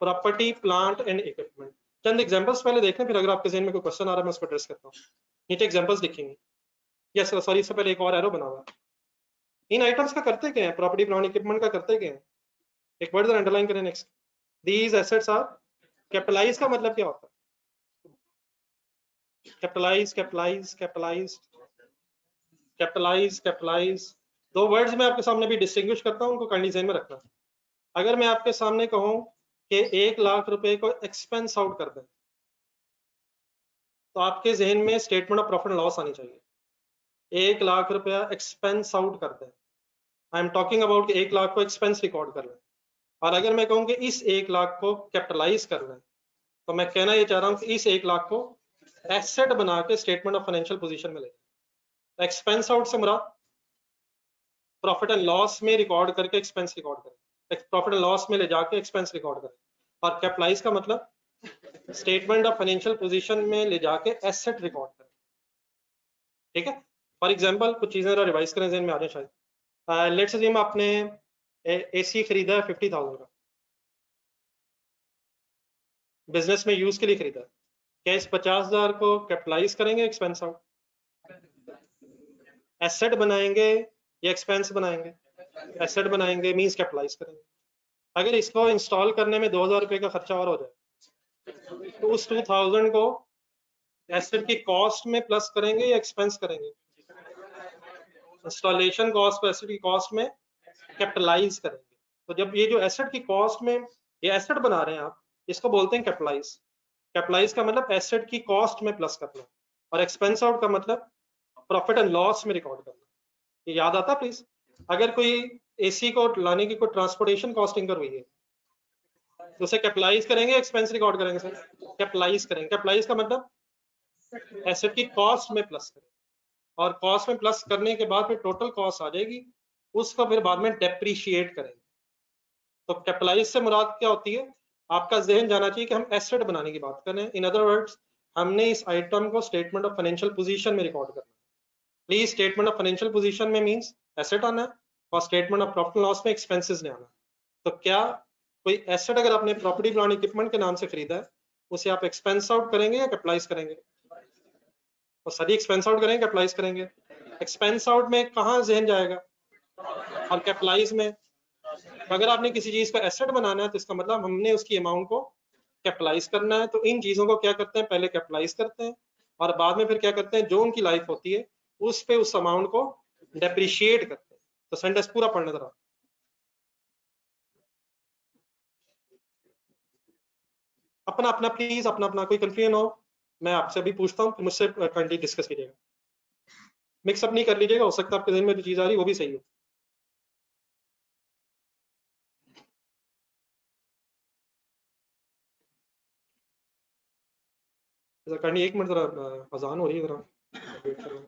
property plant and equipment. चंद एग्जांपल्स पहले देखें, फिर अगर आपके ज़हन में कोई क्वेश्चन आ रहा है मैं उसको एड्रेस करता हूँ। नीचे एग्जांपल्स लिखेंगे। यस सॉरी, इससे पहले एक और एरो बना हुआ है। इन आइटम्स का करते क्या है? प्रॉपर्टी प्लांट इक्विपमेंट का करते क्या है? एक वर्ड अंडरलाइन करें next. These assets are, capitalise का मतलब क्या होता है? Capitalise capitalise capitalise capitalise capitalise, दो वर्ड्स मैं आपके सामने भी डिस्टिंग्विश करता हूँ, उनको कंडीशन में रखना। अगर मैं आपके सामने कहूँ कि 1 लाख रुपए को एक्सपेंस आउट कर दें, तो आपके जहन में statement of profit and loss आनी चाहिए। 1 लाख रुपया एक्सपेंस आउट कर दें, आई एम टॉकिंग अबाउट 1 लाख को एक्सपेंस रिकॉर्ड कर लें। और अगर मैं कहूँ कि इस 1 लाख को कैपिटलाइज कर लें, तो मैं कहना ये चाह रहा हूँ कि इस 1 लाख को एसेट बना के स्टेटमेंट ऑफ फाइनेंशियल पोजीशन में ले जाए। एक्सपेंस आउट से मुराद प्रॉफिट एंड लॉस में रिकॉर्ड करके एक्सपेंस रिकॉर्ड करें, प्रॉफिट एंड लॉस में ले जाके एक्सपेंस रिकॉर्ड करें। और कैपिटलाइज का मतलब स्टेटमेंट ऑफ फाइनेंशियल पोजीशन में ले जाके एसेट रिकॉर्ड करें। ठीक है? फॉर एग्जांपल कुछ चीजें रिवाइज करें, जहन में आ जाए शायद। लेट्स अज्यूम आपने AC खरीदा है 50,000 का, बिजनेस में यूज के लिए खरीदा है। क्या इस 50,000 को कैपिटलाइज करेंगे, एक्सपेंस आउट? एसेट बनाएंगे या एक्सपेंस बनाएंगे? एसेट बनाएंगे, मींस कैपिटलाइज करेंगे। अगर इसको इंस्टॉल करने में 2,000 रुपए का खर्चा और हो जाए, तो उस 2,000 को एसेट की कॉस्ट में प्लस करेंगे या एक्सपेंस करेंगे? इंस्टॉलेशन कॉस्ट को एसेट की कॉस्ट में कैपिटलाइज करेंगे। तो जब ये जो एसेट की कॉस्ट में ये एसेट बना रहे हैं आप, इसको बोलते हैं कैपिटलाइज। कैपिटलाइज का मतलब एसेट की कॉस्ट में प्लस करना, और एक्सपेंस आउट का मतलब प्रॉफिट एंड लॉस में रिकॉर्ड करना। ये याद आता प्लीज? अगर कोई एसी को लाने की कोई ट्रांसपोर्टेशन कॉस्ट इंकर हुई है तो उसे कैपिटलाइज करेंगे, एक्सपेंस रिकॉर्ड करेंगे सर? कैपिटलाइज करेंगे। कैपिटलाइज का मतलब एसेट की कॉस्ट में प्लस करेंगे, और कॉस्ट में प्लस करने के बाद फिर टोटल कॉस्ट आ जाएगी, उसको फिर बाद में डेप्रीशिएट करेंगे। तो कैपिटलाइज से मुराद क्या होती है? आपका जहन जाना चाहिए कि हम एसेट बनाने की बात कर रहे हैं। इन अदर वर्ड्स, हमने इस आइटम को स्टेटमेंट ऑफ फाइनेंशियल पोजीशन में रिकॉर्ड करना है। Please statement of financial position में मींस एसेट आना है, और statement of profit and loss में एक्सपेंसेस ने आना है। तो क्या कोई एसेट अगर आपने प्रॉपर्टी प्लांट इक्विपमेंट के नाम से खरीदा है, उसे आप एक्सपेंस आउट करेंगे या कैपिटलाइज करेंगे? और सभी एक्सपेंस आउट करेंगे, कैपिटलाइज करेंगे? एक्सपेंस आउट में कहाँ जहन जाएगा? और कैपिटलाइज में? अगर आपने किसी चीज को एसेट बनाना है तो इसका मतलब हमने उसकी अमाउंट को कैपिटलाइज करना है। तो इन चीजों को क्या करते हैं? पहले कैपिटलाइज करते हैं, और बाद में फिर क्या करते हैं? जो उनकी लाइफ होती है उस पे उस अमाउंट को डेप्रिशिएट करते हैं। तो सेंटेंस पूरा पढ़ने जरा। अपना अपना प्लीज, अपना अपना, कोई कंफ्यूजन हो मैं आपसे अभी पूछता हूँ, मुझसे काइंडली डिस्कस कीजिएगा। मिक्सअप नहीं कर लीजिएगा, हो सकता है आपके दिन में जो चीज आ रही है वो भी सही हो। काइंडली एक मिनट जरा, अजान हो रही है, जरा वेट करो।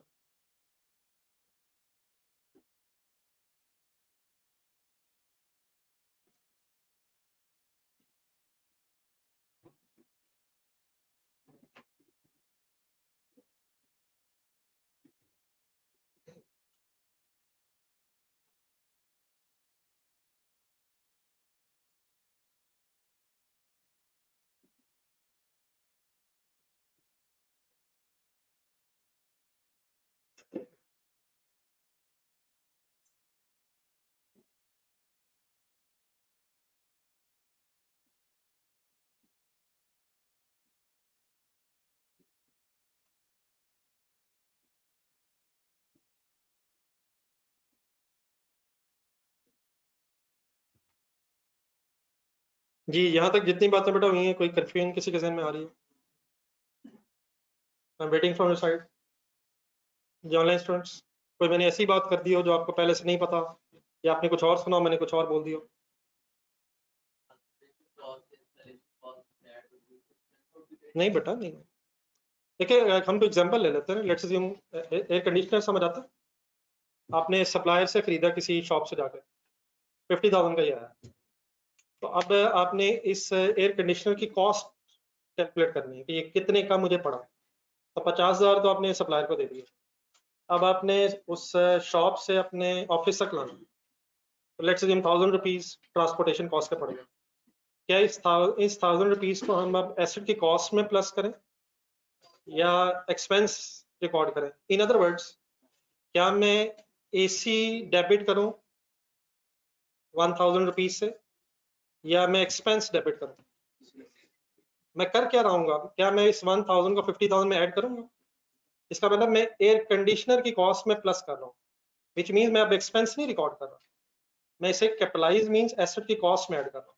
जी, यहाँ तक जितनी बातें बेटा हुई हैं, कोई कंफ्यूजन किसी के जहन में आ रही है? I am waiting from your side. जो ऑनलाइन स्टूडेंट्स, कोई मैंने ऐसी बात कर दी हो जो आपको पहले से नहीं पता, या आपने कुछ और सुना, मैंने कुछ और बोल दिया? नहीं बेटा, नहीं। देखिए, हम तो एग्जांपल ले लेते हैं। लेट्स अज्यूम एयर कंडीशनर समझ आता है? आपने सप्लायर से खरीदा किसी शॉप से जाकर, 50,000 का ही आया। तो अब आपने इस एयर कंडीशनर की कॉस्ट कैलकुलेट करनी है कि ये कितने का मुझे पड़ा। तो 50,000 तो आपने सप्लायर को दे दिया। अब आपने उस शॉप से अपने ऑफिस तक लाना, तो let's assume 1,000 rupees transportation cost का पड़ेगा। क्या इस 1,000 रुपीज को हम अब एसेट की कॉस्ट में प्लस करें या एक्सपेंस रिकॉर्ड करें? इन अदर वर्ड्स, क्या मैं एसी डेबिट करूं 1,000 रुपीज से, या मैं एक्सपेंस डेबिट करूं? मैं कर क्या रहा हूँ? क्या मैं इस 1,000 को 50,000 में ऐड करूंगा? इसका मतलब मैं एयर कंडीशनर की कॉस्ट में प्लस कर रहा हूँ, विच मीन मैं अब एक्सपेंस नहीं रिकॉर्ड कर रहा, मैं इसे कैपिटलाइज मींस एसेट की कॉस्ट में ऐड कर रहा हूँ।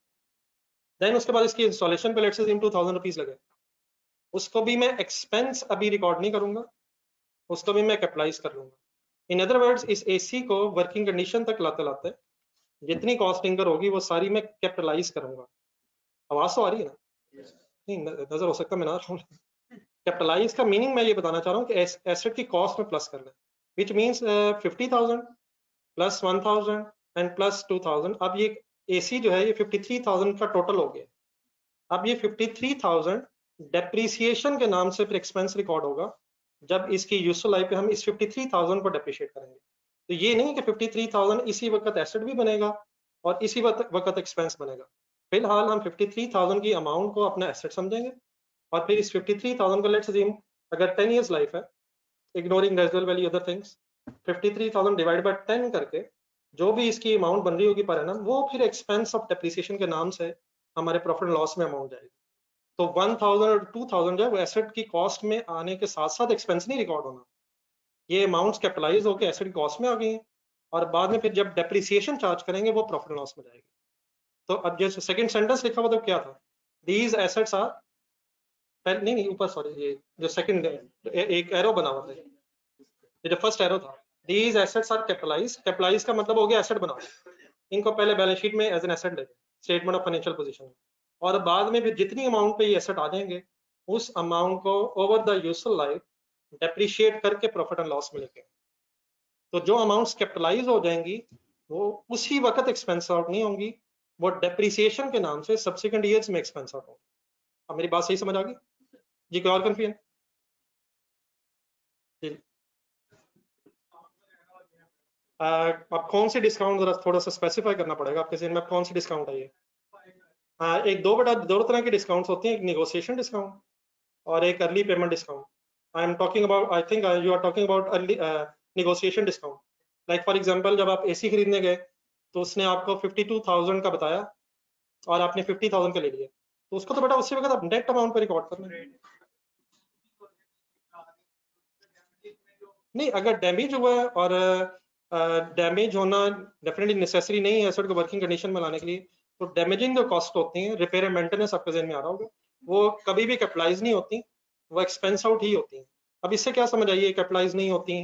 देन उसके बाद इसकी इंस्टॉलेशन पे लेट्स से 2,000 रुपीज लगे, उसको भी मैं एक्सपेंस अभी रिकॉर्ड नहीं करूंगा, उसको भी मैं कैपिटलाइज कर लूंगा। इन अदर वर्ड्स, इस एसी को वर्किंग कंडीशन तक लाते लाते जितनी कॉस्ट इंकर होगी वो सारी मैं कैपिटलाइज करूंगा। आवाज तो आ रही है ना? नहीं, नजर हो सकता है मैं ना। कैपिटलाइज का मीनिंग मैं ये बताना चाह रहा हूँ कि एसेट की कॉस्ट में प्लस करना है, which means 50,000 plus 1,000 and plus 2,000। अब ये एसी जो है ये 53,000 का टोटल हो गया। अब ये 53,000 डेप्रीसिएशन के नाम से फिर एक्सपेंस रिकॉर्ड होगा जब इसकी यूजफुल लाइफ पे हम इस 53,000 को डेप्रिशिएट करेंगे। तो ये नहीं कि 53,000 इसी वक्त एसेट भी बनेगा और इसी वक्त एक्सपेंस बनेगा। फिलहाल हम 53,000 की अमाउंट को अपना एसेट समझेंगे, और फिर इस 53,000 को लेट्स अज्यूम अगर 10 इयर्स लाइफ है, ignoring residual value other things, 53,000 divide by 10 करके जो भी इसकी अमाउंट बन रही होगी पर एनम, वो फिर एक्सपेंस ऑफ डेप्रिसिएशन के नाम से हमारे प्रॉफिट एंड लॉस में अमाउंट जाएगी। तो 1000 और 2000 जो है वो एसेट की कॉस्ट में आने के साथ साथ एक्सपेंस नहीं रिकॉर्ड होना, ये अमाउंट्स कैपिटलाइज होकर एसेट की कॉस्ट में आ गई हैं और बाद में फिर जब डेप्रिसिएशन चार्ज करेंगे वो प्रॉफिट एंड लॉस में जाएगी। तो अब जैसे सेकंड सेंटेंस लिखा हुआ तो क्या था, दीज एसेट्स आर, नहीं नहीं ऊपर सॉरी, ये जो सेकंड एक एरो बना हुआ था, ये जो फर्स्ट एरो था, these assets are capitalise, capitalise का मतलब हो गया एसेट बनाओ, इनको पहले बैलेंस शीट में एज एन एसेट लेते, स्टेटमेंट ऑफ फाइनेंशियल पोजीशन, और बाद में फिर जितनी अमाउंट पे ये एसेट आ जाएंगे उस अमाउंट को over the useful life depreciate करके प्रॉफिट एंड लॉस में लेके, तो जो अमाउंट्स कैपिटलाइज हो जाएंगी वो उसी वक्त एक्सपेंस आउट नहीं होंगी, वो डेप्रिसिएशन के नाम से सब्सिक्वेंट ईयर्स में एक्सपेंस आउट होंगी। अब मेरी बात सही समझ आ गई जी? कोई और कंफ्यूजन जी? अब कौन सी डिस्काउंट, जरा थोड़ा सा स्पेसिफाई करना पड़ेगा आपके जहन में, कौन सी डिस्काउंट है ये? एक दो तरह के डिस्काउंट्स होते हैं, एक निगोशिएशन डिस्काउंट और एक early payment discount. I am talking about, I think you are talking about early negotiation discount. Like for example जब आप एसी खरीदने गए तो उसने आपको 52,000 का बताया और आपने 50,000 का ले लिया, तो उसको तो बेटा उसी वक्त आप नेट अमाउंट पे रिकॉर्ड करना है। नहीं, अगर डैमेज हुआ है और डैमेज होना डेफिनेटली नेसेसरी नहीं है एसेट को वर्किंग कंडीशन में लाने के लिए, तो डैमेजिंग जो कॉस्ट होती हैं, रिपेयर एंड मेंटेनेंस आपके जहन में आ रहा होगा, वो कभी भी कैपिटलाइज नहीं होती, वो एक्सपेंस आउट ही होती हैं। अब इससे क्या समझ आइए, कैपिटलाइज नहीं होती,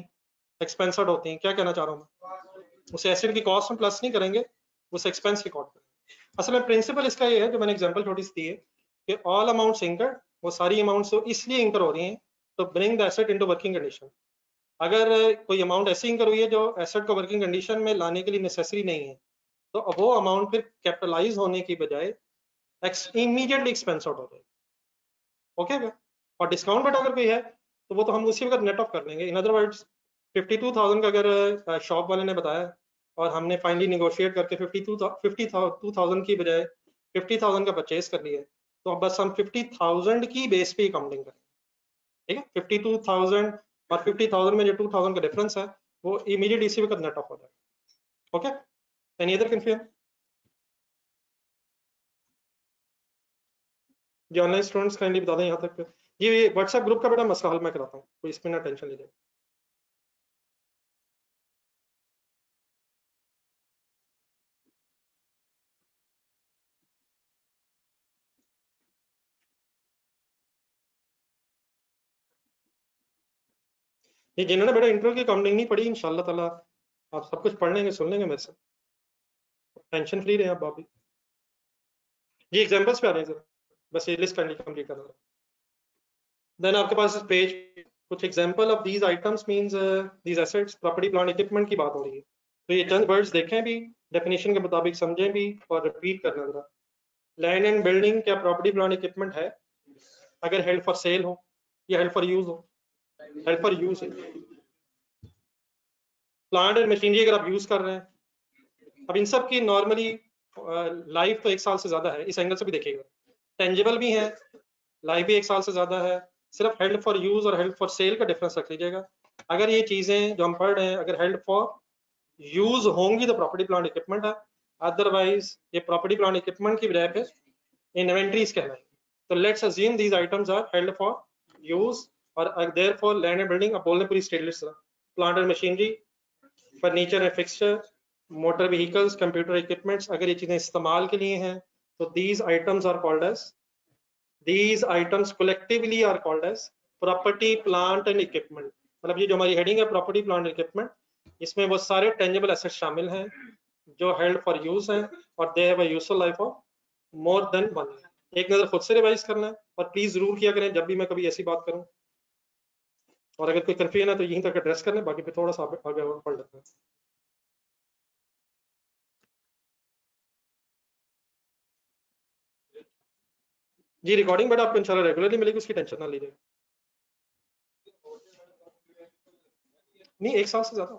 एक्सपेंस आउट होती हैं, क्या कहना चाह रहा हूँ मैं, उसे एसेट की कॉस्ट में प्लस नहीं करेंगे, उसे एक्सपेंस रिकॉर्ड करेंगे। असल में प्रिंसिपल इसका ये है, जो मैंने एग्जांपल छोटी सी दी है, कि ऑल अमाउंट्स इंकर्ड, वो सारी अमाउंट्स इसलिए इंकर हो रही हैं तो bring the asset into working condition. अगर कोई अमाउंट ऐसी इंकर हुई है जो एसेट को वर्किंग कंडीशन में लाने के लिए नेसेसरी नहीं है, तो वो अमाउंट फिर कैपिटलाइज होने की बजाय इमीडिएटली एक्सपेंस आउट हो जाएगी। ओके क्या? और डिस्काउंट बट अगर कोई है तो वो तो हम उसी वक्त नेट ऑफ कर लेंगे। इन अदर वर्ड्स 52,000 का अगर शॉप वाले ने बताया और हमने फाइनली निगोशिएट करके 52,000 की बजाय 50,000 का परचेज कर लिया, तो बस हम 50,000 की बेस पे काउंटिंग करें, ठीक है? 52,000 और 50,000 में जो 2,000 का डिफरेंस है वो इमीडिएट इसी वक्त नेट ऑफ हो जाएगा। Okay, any other confusion? जी ऑनलाइन स्टूडेंट्स काइंडली बता दें यहाँ तक। ये व्हाट्सएप ग्रुप का बेटा मसला हल मैं कराता हूँ, कोई इसमें ना टेंशन लीजिए। ये जिन्होंने बेटा इंटरव्यू की काउंटिंग नहीं पढ़ी, इंशाल्लाह ताला आप सब कुछ पढ़ लेंगे, सुन लेंगे मेरे से, टेंशन फ्री रहे आप अभी। जी एग्जांपल्स पे आ रहे हैं सर, बस ये लिस्ट काइंडली कंप्लीट करना है। देन आपके पास इस पेज कुछ example of these items means these assets, property plant equipment की बात हो रही है, तो ये चंद वर्ड्स देखें भी, डेफिनेशन के मुताबिक समझें भी और रिपीट करना जरा। लैंड एंड बिल्डिंग क्या प्रॉपर्टी प्लांट इक्विपमेंट है? अगर हेल्ड फॉर सेल हो या हेल्ड फॉर यूज हो? हेल्ड फॉर यूज है। प्लांट एंड मशीनरी अगर आप यूज कर रहे हैं, अब इन सब की नॉर्मली लाइफ तो 1 साल से ज्यादा है, इस एंगल से भी देखिएगा, टेंजिबल भी है, लाइफ भी 1 साल से ज्यादा है, सिर्फ हेल्ड फॉर यूज और हेल्ड फॉर सेल का डिफरेंस रख लीजिएगा। अगर ये चीजें जो हम पढ़ रहे हैं अगर हेल्ड फॉर यूज होंगी तो प्रॉपर्टी प्लांट इक्विपमेंट है, अदरवाइज ये प्रॉपर्टी प्लांट इक्विपमेंट की बजाय पे इन्वेंट्रीज कहलाएंगे। तो let's assume these items are held for use और देयरफॉर लैंड एंड बिल्डिंग, अब बोलने पूरी state list, plant and machinery, furniture and fixture, motor vehicles, computer equipments, अगर ये चीजें इस्तेमाल के लिए हैं तो these items are called as, these items collectively are called as property plant and equipment। मतलब ये जो हमारी हेडिंग है प्रॉपर्टी प्लांट इक्विपमेंट, इसमें वो सारे टेंजिबल एसेट शामिल हैं जो हेल्ड फॉर यूज हैं और they have a useful life of more than 1 year. एक नजर खुद से रिवाइज करना है और प्लीज जरूर किया करें जब भी मैं कभी ऐसी बात करूं, और अगर कोई कंफ्यूजन है तो यहीं तक एड्रेस कर लें, बाकी पे थोड़ा सा आगे और पढ़ लेते हैं। जी रिकॉर्डिंग बेटा आपको इंशाल्लाह रेगुलरली मिलेगी, उसकी टेंशन ना लीजिए। नहीं 1 साल से ज्यादा,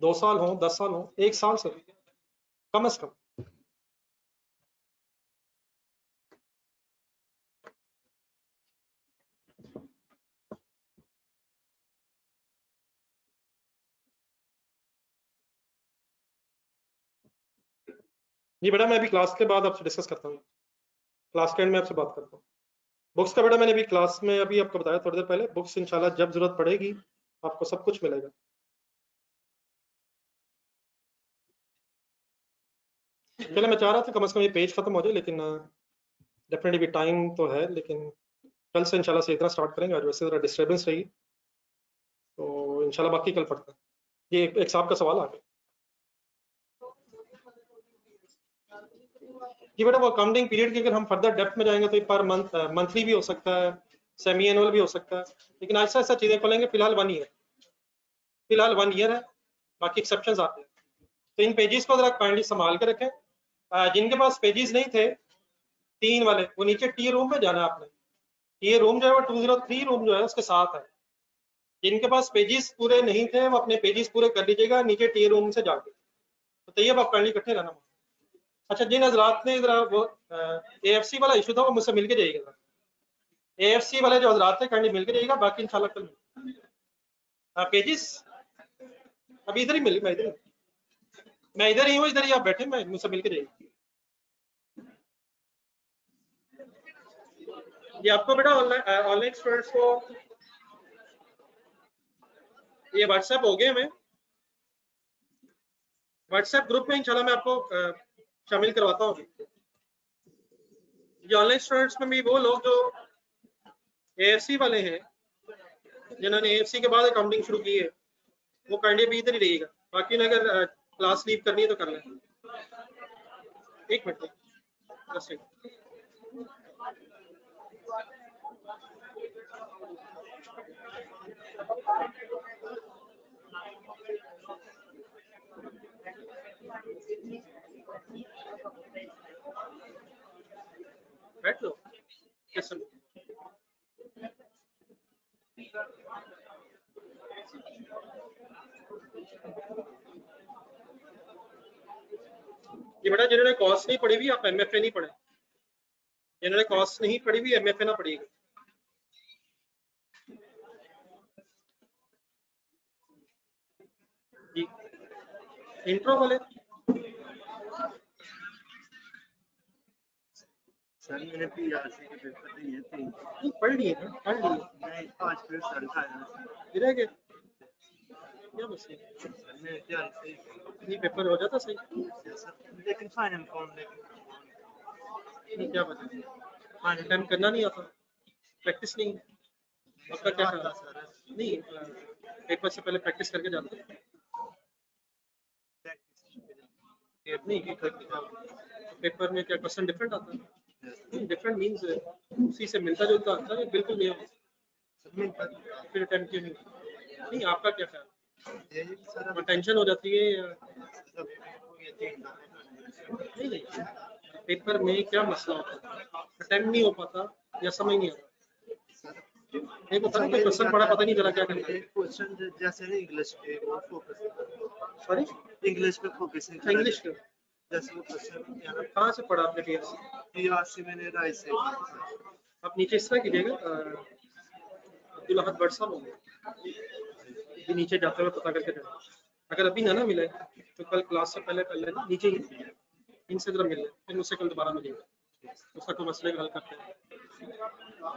2 साल हो 10 साल हो, 1 साल से कम से कम। जी बेटा मैं अभी क्लास के बाद आपसे डिस्कस करता हूँ। क्लास के एंड में आपसे बात करता हूँ। बुक्स का बेटा मैंने अभी क्लास में अभी आपको बताया थोड़ी देर पहले, बुक्स इंशाल्लाह जब जरूरत पड़ेगी आपको सब कुछ मिलेगा। पहले मैं चाह रहा था कम से कम ये पेज खत्म हो जाए, लेकिन डेफिनेटली भी टाइम तो है, लेकिन कल से इंशाल्लाह से इतना स्टार्ट करेंगे। आज वैसे ज़रा डिस्टर्बेंस रही, तो इंशाल्लाह बाकी कल पढ़ते हैं। ये एक साहब का सवाल आ गया कि बेटा वो अकाउंटिंग पीरियड की अगर हम फर्दर डेप्थ में जाएंगे तो पर मंथ मंथली भी हो सकता है, सेमी एनुअल भी हो सकता है, लेकिन ऐसा ऐसा चीजें खोलेंगे। फिलहाल 1 ईयर है, बाकी एक्सेप्शन आते हैं। तो इन पेजेस को जरा काइंडली संभाल के रखें। जिनके पास पेजेस नहीं थे 3 वाले, वो नीचे टी रूम में जाना है आपने। टी रूम जो है वो 203 रूम जो है उसके साथ है। जिनके पास पेजेस पूरे नहीं थे वो अपने पेजेस पूरे कर लीजिएगा नीचे टी रूम से जाके। तो तैयब आप काइंडली इकट्ठे रहना। अच्छा, जिन हजरात ने जरा वो AFC वाला इशू था वो मुझसे मिलके जाइएगा। AFC वाले जो हजरात थे काइंडली मिलके जाइएगा, बाकी इंशाल्लाह कल पेजेस अभी इधर ही मिल, मैं इधर ही हूँ, इधर ही आप बैठे, मैं मुझसे मिलके जाइए। ये आपको बेटा ऑनलाइन स्टूडेंट्स को ये व्हाट्सएप हो गए हमें, व्हाट्सएप ग्रुप में इंशाल्लाह मैं आपको शामिल करवाता हूँ। ये ऑनलाइन स्टूडेंट्स में भी वो लोग जो AFC वाले हैं, जिन्होंने AFC के बाद अकाउंटिंग शुरू की है, वो काइंडली भी इधर ही रहिएगा। बाकी ने अगर क्लास लीव करनी है तो कर लें। एक मिनट, 10 सेकंड। बैठ लो। Yes sir. ये बेटा जिन्होंने कॉस्ट नहीं पढ़ी हुई आप MFA नहीं पढ़े, जिन्होंने कॉस्ट नहीं पढ़ी हुई MFA ना पढ़िएगा। जी इंट्रो वाले सर मैंने PRC के पेपर दिए थे, पढ़ लिए नहीं आज फिर सर का आया गिरा गया क्या मसला, सर मेरी तैयारी सही नहीं पेपर हो जाता सही, है सर, लेकिन फाइनल कौन नहीं क्या बता, फाइनल टाइम करना नहीं आता, प्रैक्टिस नहीं है। आपका क्या ख्याल सर है? नहीं पेपर से पहले प्रैक्टिस करके जाते हैं। नहीं पेपर में क्या क्वेश्चन डिफरेंट आता है? डिफरेंट मींस उसी से मिलता जुलता आता है, बिल्कुल नहीं फिर अटेम्प्ट क्यों नहीं आपका क्या ख्याल, टेंशन हो जाती है या नहीं? पेपर में क्या मसला होता है, अटेम्प्ट नहीं हो पाता या समझ नहीं आता? नहीं पता ना, क्वेश्चन पढ़ा पता नहीं चला क्या करना है। क्वेश्चन जैसे ना इंग्लिश पे वो फोकस, सॉरी इंग्लिश पे फोकस नहीं, इंग्लिश का जैसे वो क्वेश्चन कहाँ से पढ़ा आपने PRC? मैंने राय से आप नीचे इस तरह कीजिएगा, अब्दुल अहद भट्ट साहब होंगे, ये नीचे जाते हुए पता करके जाना। अगर अभी ना मिले तो कल क्लास से पहले कर लेना, नीचे ही इनसे जरा मिल लें, फिर मुझसे कल दोबारा मिलेगा, उसका कोई मसले का हल करते हैं।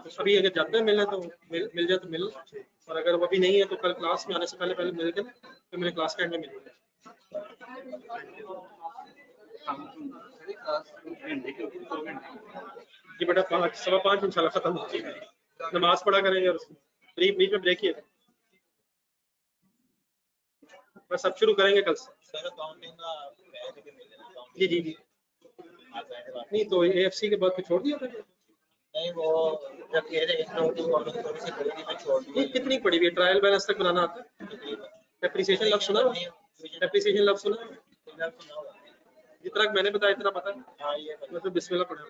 तो सभी अगर जाते हैं मिलने तो मिल जाए तो मिल, और अगर वो भी नहीं है तो कल क्लास में आने से पहले पहले मिल के फिर मेरे क्लास के एंड में मिलेंगे। जी बेटा 5 सवा 5 इंशाल्लाह खत्म हो जाएगा, नमाज पढ़ा करेंगे और बीच में ब्रेक ही है, बस अब शुरू करेंगे कल से। जी जी जी नहीं तो AFC के बाद तो छोड़ दिया था नहीं, वो जब कह रहे छोड़ दी। कितनी पड़ी हुई ट्रायल बैलेंस तक बनाना आता है? डेप्रिसिएशन लफ्ज सुना, डेप्रिसिएशन लफ्ज सुना, जितना मैंने बताया इतना पता है, मतलब बिस्मिल्लाह पढ़ा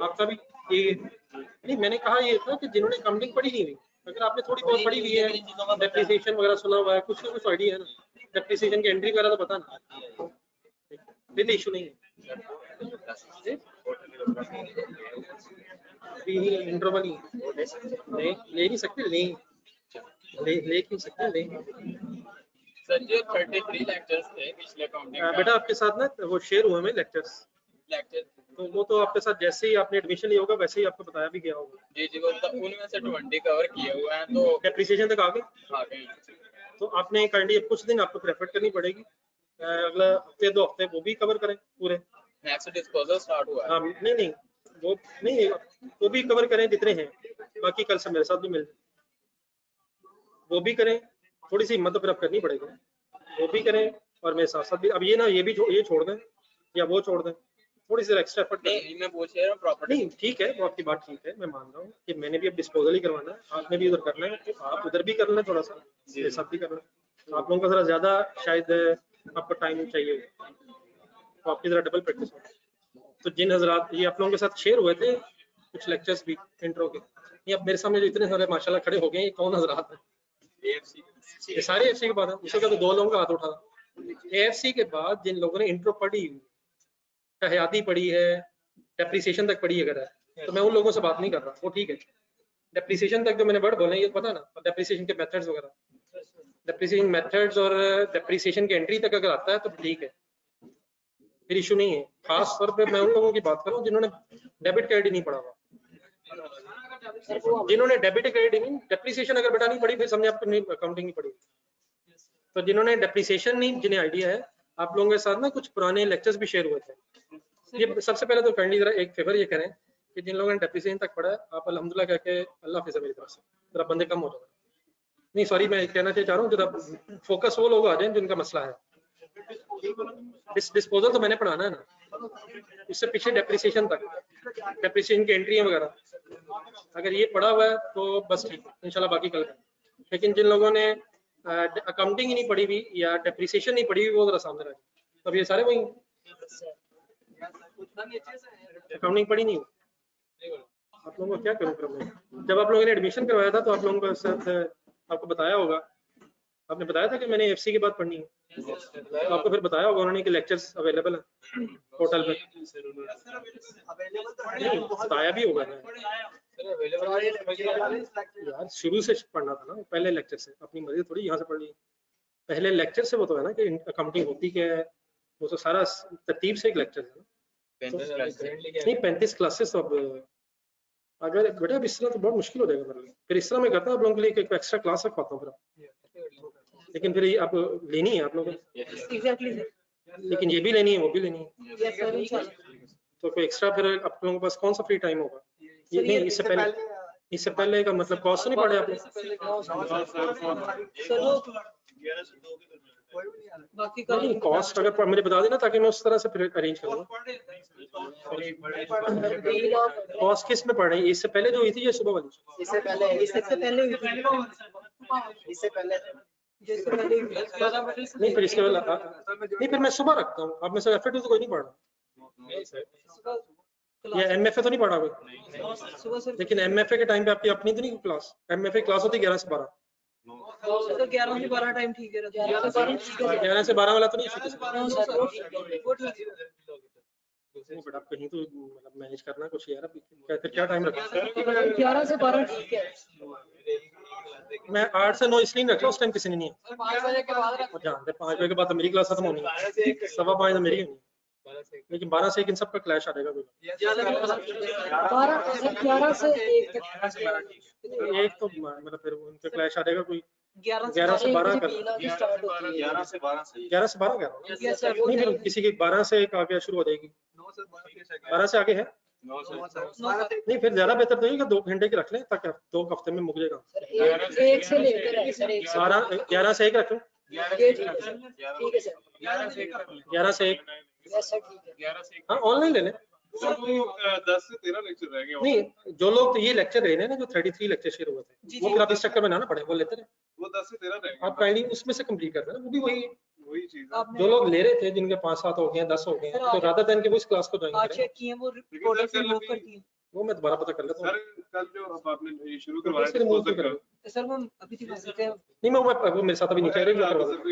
आपका भी ये नहीं, मैंने कहा ये था कि जिन्होंने अकाउंटिंग पढ़ी नहीं हुई, अगर आपने थोड़ी बहुत पढ़ी हुई है, डेप्रिसिएशन वगैरह सुना हुआ है, कुछ ना कुछ आइडिया है ना, डेप्रिसिएशन की एंट्री वगैरह तो पता ना, फिर इशू नहीं है। इंटरवल ले नहीं सकते, ले नहीं सकते, ले सर जी 33 लेक्चर्स थे पिछले अकाउंटिंग बेटा आपके साथ ना वो शेयर हुए में लेक्चर्स, लेक्चर तो वो तो आपके साथ जैसे ही आपने एडमिशन लिया होगा वैसे ही आपको बताया भी गया होगा। जी जी वो मतलब उनमें से 20 कवर किए हुए हैं तो डेप्रिसिएशन तक आ गए। आ गए हैं। तो आपने काइंडली अब कुछ दिन आपको प्रेफर करनी पड़ेगी, अगला हफ्ते 2 हफ्ते वो भी कवर करें पूरे। नेक्स्ट डिस्पोजल स्टार्ट हुआ है। हाँ नहीं वो नहीं, वो भी कवर करें जितने हैं, बाकी कल से मेरे साथ भी मिल जाए, वो भी करें। थोड़ी सी हिम्मत तो फिर आप करनी पड़ेगी, वो भी करें और मेरे साथ साथ भी। अब ये ना ये भी ये छोड़ दें या वो छोड़ दें, थोड़ी सी एक्स्ट्रा एफर्ट करें। नहीं मैं पूछ रहा हूँ प्रॉपर्टी नहीं ठीक है, वो आपकी बात ठीक है, मैं मान रहा हूँ कि मैंने भी अब डिस्पोजल ही करवाना है, आपने भी उधर करना है, तो आप उधर भी करना है थोड़ा सा, मेरे साथ भी करना है। तो आप लोगों का जरा ज्यादा शायद आपको टाइम चाहिए होगा, तो आपकी जरा डबल प्रैक्टिस हो। तो जिन हजरात ये आप लोगों के साथ शेयर हुए थे कुछ लेक्चर्स भी इंट्रो के, ये अब मेरे सामने जो इतने सारे माशाल्लाह खड़े हो गए, ये कौन हजरात हैं? ये सारे एफसी के बाद है, उसके बाद तो 2 लोगों का हाथ उठा था। एएफसी के बाद जिन लोगों ने इंट्रो पढ़ी, हयाती पढ़ी है, डेप्रिसिएशन तक पढ़ी अगर है, तो मैं उन लोगों से बात नहीं कर रहा, वो ठीक है। डेप्रिसिएशन तक जो मैंने वर्ड बोले ये पता ना, डेप्रिसिएशन के मेथड्स वगैरह, डेप्रिसिएशन मेथड्स और डेप्रिसिएशन की एंट्री तक अगर आता है तो ठीक है, फिर इशू नहीं है। खास तौर पे मैं उन लोगों की बात कर रहा हूँ जिन्होंने डेबिट क्रेडिट नहीं पढ़ा हुआ, जिन्होंने डेबिट क्रेडिट नहीं, डेप्रिसिएशन अगर बेटा नहीं पढ़ी फिर समझे आपको नहीं अकाउंटिंग नहीं पढ़ी। तो जिन्होंने डेप्रिसिएशन नहीं, जिन्हें आइडिया है, आप लोगों के साथ ना कुछ पुराने लेक्चर्स भी शेयर हुए थे। ये सबसे पहले तो काइंडली जरा एक फेवर ये करें कि जिन लोगों ने डेप्रिसिएशन तक पढ़ा है, आप अल्हम्दुलिल्लाह कह के अल्लाह हाफिज़ मेरी तरफ से, जरा बंदे कम हो जाए। नहीं सॉरी, मैं कहना चाह रहा हूँ जरा फोकस वो लोग आ जाए जिनका मसला है। डिस्पोजल तो मैंने पढ़ाना है ना, इससे पीछे डेप्रिसिएशन तक, डेप्रिसिएशन की एंट्री वगैरह, अगर ये पढ़ा हुआ है तो बस ठीक है इंशाल्लाह, बाकी कल। लेकिन जिन लोगों ने अकाउंटिंग ही नहीं पढ़ी हुई या डेप्रिसिएशन नहीं पढ़ी हुई, वो जरा सामने रहे। अब ये सारे वही अकाउंटिंग पढ़ी नहीं हो, आप लोगों को क्या करूँ फिर मैं? जब आप लोगों ने एडमिशन करवाया था तो आप लोगों के साथ आपको बताया होगा, आपने बताया था कि मैंने एफसी के बाद पढ़नी है, तो आपको फिर बताया होगा उन्होंने कि लेक्चर्स अवेलेबल है पोर्टल पे, नहीं बताया भी होगा ना यार, शुरू से पढ़ना था ना, पहले लेक्चर से, अपनी मर्जी थोड़ी यहाँ से पढ़ ली, पहले लेक्चर से वो तो है ना कि अकाउंटिंग होती क्या है, वो तो सारा तरतीब से एक लेक्चर है ना। नहीं 35 क्लासेस, अब अगर बेटा अब इस तरह तो बहुत मुश्किल हो जाएगा मेरे लिए, फिर इस तरह मैं करता हूँ आप लोगों के लिए एक एक्स्ट्रा क्लास रखवाता हूँ फिर, लेकिन फिर ये आप लेनी है आप लोगों को, लेकिन ये भी लेनी है वो भी लेनी है, तो कोई एक्स्ट्रा फिर आप लोगों के पास कौन सा फ्री टाइम होगा? ये नहीं, इससे पहले का मतलब कॉस्ट नहीं पड़े आपने? बाकी कॉस्ट अगर मुझे बता देना ताकि मैं उस तरह से फिर अरेंज करूँगा। कॉस्ट किस में पड़ रही है? इससे पहले जो हुई थी या सुबह वाली? इससे पहले नहीं फिर इसके पहले नहीं, फिर मैं सुबह रखता हूँ। आप में से एफए तो कोई नहीं पढ़ रहा या एमएफए तो नहीं पढ़ा कोई, लेकिन एमएफए के टाइम पे आपकी अपनी तो नहीं क्लास? एमएफए क्लास होती 11 से 12। 11 से 12 टाइम ठीक है, 11 से 12 वाला तो नहीं? बेटा आप कहीं तो मतलब मैनेज करना कुछ यार, फिर क्या टाइम रखा? 11 से 12 ठीक है। मैं 8 से 9 इसलिए रखा, उस टाइम किसी ने नहीं है। 5 बजे के बाद और जानते 5 बजे के बाद तो मेरी क्लास खत्म होनी है, 5:15 तो मेरी होनी है, लेकिन 12 से 1 इन सबका क्लैश आ जाएगा। 11 से 1 एक तो मतलब फिर उनके क्लैश आ जाएगा कोई 11 से 12 कर, 11 से 12 सही है। 11 से 12 कर नहीं, फिर किसी की 12 से 1 आगे शुरू हो जाएगी, 12 से आगे है नहीं, फिर ज्यादा बेहतर तो है कि 2 घंटे की रख लें ताकि 2 हफ्ते में मुक जाएगा। 1 से लेकर है सर, 11 से 1 रखें, ठीक है सर, 11 से 1 हाँ ऑनलाइन ले लें। 10 से 13 लेक्चर रह गए। नहीं जो लोग तो ये लेक्चर रहे ना जो 33 लेक्चर शेयर हुए थे, वो फिर आप इस चक्कर में ना पड़े, वो लेते रहे, वो 10 से 13 रह गए। आप काइंडली उसमें से कंप्लीट कर देना, वो भी वही चीज जो लोग ले रहे थे जिनके 5-7 हो गए 10 हो गए, तो राधा दिन के वो इस क्लास को ज्वाइन करें। चेक किए वो रिपोर्टर से रिमूव कर दिए, वो मैं दोबारा पता कर लेता हूँ। सर कल जो अब आपने ये शुरू करवाया सर वो अभी तक सकते हैं नहीं, मैं वो मेरे साथ अभी नहीं कह रही, कोई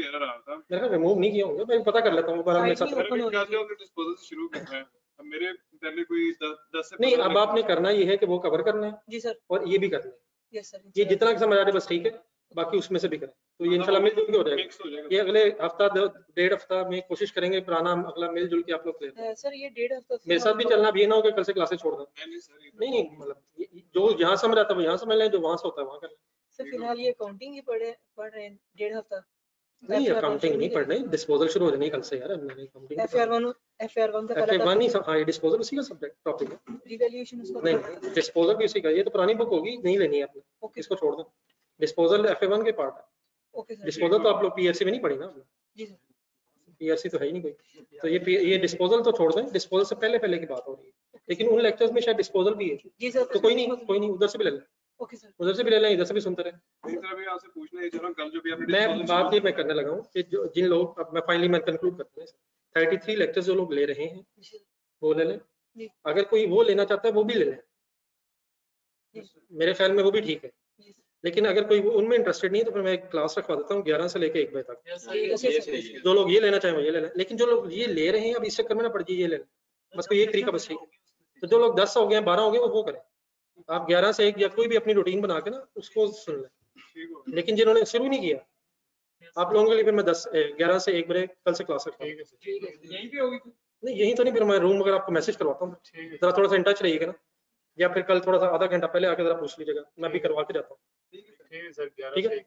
एरर आ रहा था। मेरे रिमूव नहीं किया होंगे, मैं पता कर लेता हूँ दोबारा मेरे साथ। कल जो हमने डिस्पोजल से शुरू किया है, अब मेरे पहले कोई 10 से नहीं, अब आपने करना ये है कि वो कवर करना है जी सर, और ये भी करना है, यस सर, ये जितना समझ आ रहे बस ठीक है। बाकी उसमें से भी करें, तो ये इंशाल्लाह मिलजुल के हो जाएगा। ये अगले हफ्ता 1.5 हफ्ता में कोशिश करेंगे पुराना अगला मिलजुल के आप लोग क्लियर। सर ये 1.5 हफ्ता मेरे साथ भी चलना, भी ये ना हो कि कल से क्लासेस छोड़ दें। नहीं मतलब जो यहाँ समझ रहा था वो यहाँ समझ लें, जो वहाँ से होता है वहाँ कर लें। सर फिलहाल ये अकाउंटिंग ही पढ़ रहे हैं 1.5 हफ्ता। नहीं अकाउंटिंग नहीं पढ़ने, डिस्पोजल शुरू हो जानी कल से यार। मैंने अकाउंटिंग FR1 का FA1 ही हाँ, ये डिस्पोजल उसी का सब्जेक्ट टॉपिक है। रिवैल्यूएशन उसका नहीं डिस्पोजल भी उसी का, ये तो पुरानी बुक होगी, नहीं लेनी है आपने, इसको छोड़ दो। डिस्पोजल FA1 के पार्ट है। Okay sir. डिस्पोजल तो आप लोग PRC में नहीं पढ़ी ना आपने? जी सर। PRC तो है ही नहीं कोई, तो ये डिस्पोजल तो छोड़ दें, डिस्पोजल से पहले की बात हो रही है, लेकिन उन लेक्चर्स में शायद डिस्पोजल भी है। जी सर। तो कोई नहीं उधर से भी ले लें। Okay sir. उधर से भी ले लें, इधर से भी सुनते रहे। आपसे पूछना है जरा, कल जो भी आपने मैं बात ये मैं करने लगा हूँ कि जिन लोग, अब मैं फाइनली मैं कंक्लूड करता हूँ, 33 लेक्चर्स जो लोग ले रहे हैं वो ले लें। अगर कोई वो लेना चाहता है वो भी ले लें, मेरे ख्याल में वो भी ठीक है। लेकिन अगर कोई उनमें इंटरेस्टेड नहीं है तो फिर मैं एक क्लास रखवा देता हूँ 11 से लेके 1 बजे तक। जो लोग ये लेना चाहें वो ये ले लें, लेकिन जो लोग ये ले रहे हैं अब इस चक्कर में ना पड़ जाइए, ये ले लें, बस कोई एक तरीका बस ठीक है। तो जो लोग 10 हो गए 12 हो गए वो करें, आप 11 से 1 या कोई भी अपनी रूटीन बना के ना उसको सुन लें। लेकिन जिन्होंने शुरू नहीं किया, आप लोगों के लिए फिर मैं 11 से 1 बजे कल से क्लास रखता हूँ। यहीं पे होगी? नहीं यहीं तो नहीं, फिर मैं रूम वगैरह आपको मैसेज करवाता हूँ, जरा थोड़ा सा इन टच रहिएगा ना, या फिर कल थोड़ा सा आधा घंटा पहले आके जरा पूछ लीजिएगा, मैं भी करवा के जाता हूँ। ठीक है,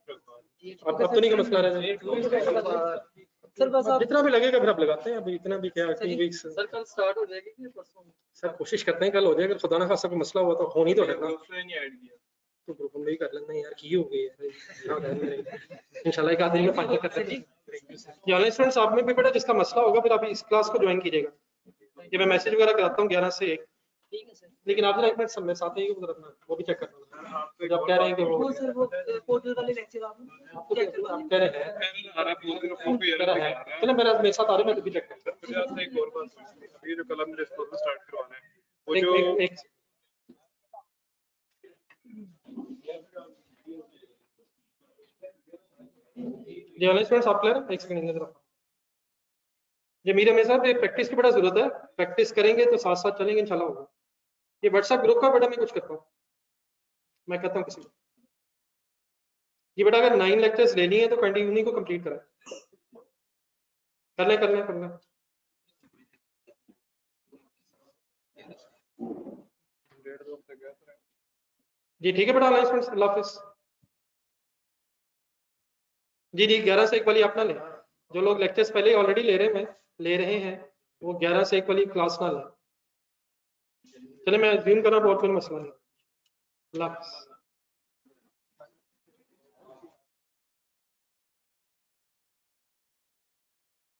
अब तो नहीं का मसला रहेगा सर बस आप जितना भी लगेगा फिर आप लगाते हैं, अभी इतना भी क्या 2 वीक्स। सर कल स्टार्ट हो जाएगी कि परसों? सर कोशिश करते हैं कल हो जाए, अगर खुदा ना खासा कोई मसला हुआ तो होनी तो है ना, नहीं ऐड किया तो ग्रुप में ही कर लेना यार, की हो गई है इंशाल्लाह एक आध दिन में फाइनल कर सकते हैं। ये ऑनलाइन स्टूडेंट्स आप में भी बेटा जिसका मसला होगा फिर आप इस क्लास को ज्वाइन कीजिएगा, ये मैं मैसेज वगैरह कराता हूँ 11 से 1। ठीक है सर। लेकिन आप जरा एक मिनट सब में साथ ही वो भी चेक करना, जब आप कह रहे हैं कि वो सर वो पोर्टल वाले लेक्चर आप चेक करवा आप कह रहे हैं चलो मेरे साथ आ रहे, मैं तो भी चेक करता हूँ। एक और बात पूछनी है, अभी जो कल हमने डिस्पोजल स्टार्ट करवाना है वो जो एक ये ऑनलाइन स्टूडेंट्स आप क्लियर है? एक सेकंड इधर रखो। ये मेरे साथ ये प्रैक्टिस की बड़ा जरूरत है, प्रैक्टिस करेंगे तो साथ साथ चलेंगे इंशाल्लाह होगा। ये व्हाट्सएप ग्रुप का बेटा मैं कुछ करता हूँ, मैं कहता हूँ किसी को ये बेटा अगर 9 लेक्चर्स लेनी है तो कंटिन्यू को कंप्लीट करें, कर लें। जी ठीक है बेटा, ऑनलाइन स्टूडेंट्स अल्लाह हाफिज़। जी 11 से 1 वाली आप ना लें, जो लोग लेक्चर्स पहले ऑलरेडी ले रहे हैं वो 11 से 1 वाली क्लास ना लें। चले मैं जूम करना, बहुत कोई मसला नहीं। अल्लाह हाफिज़।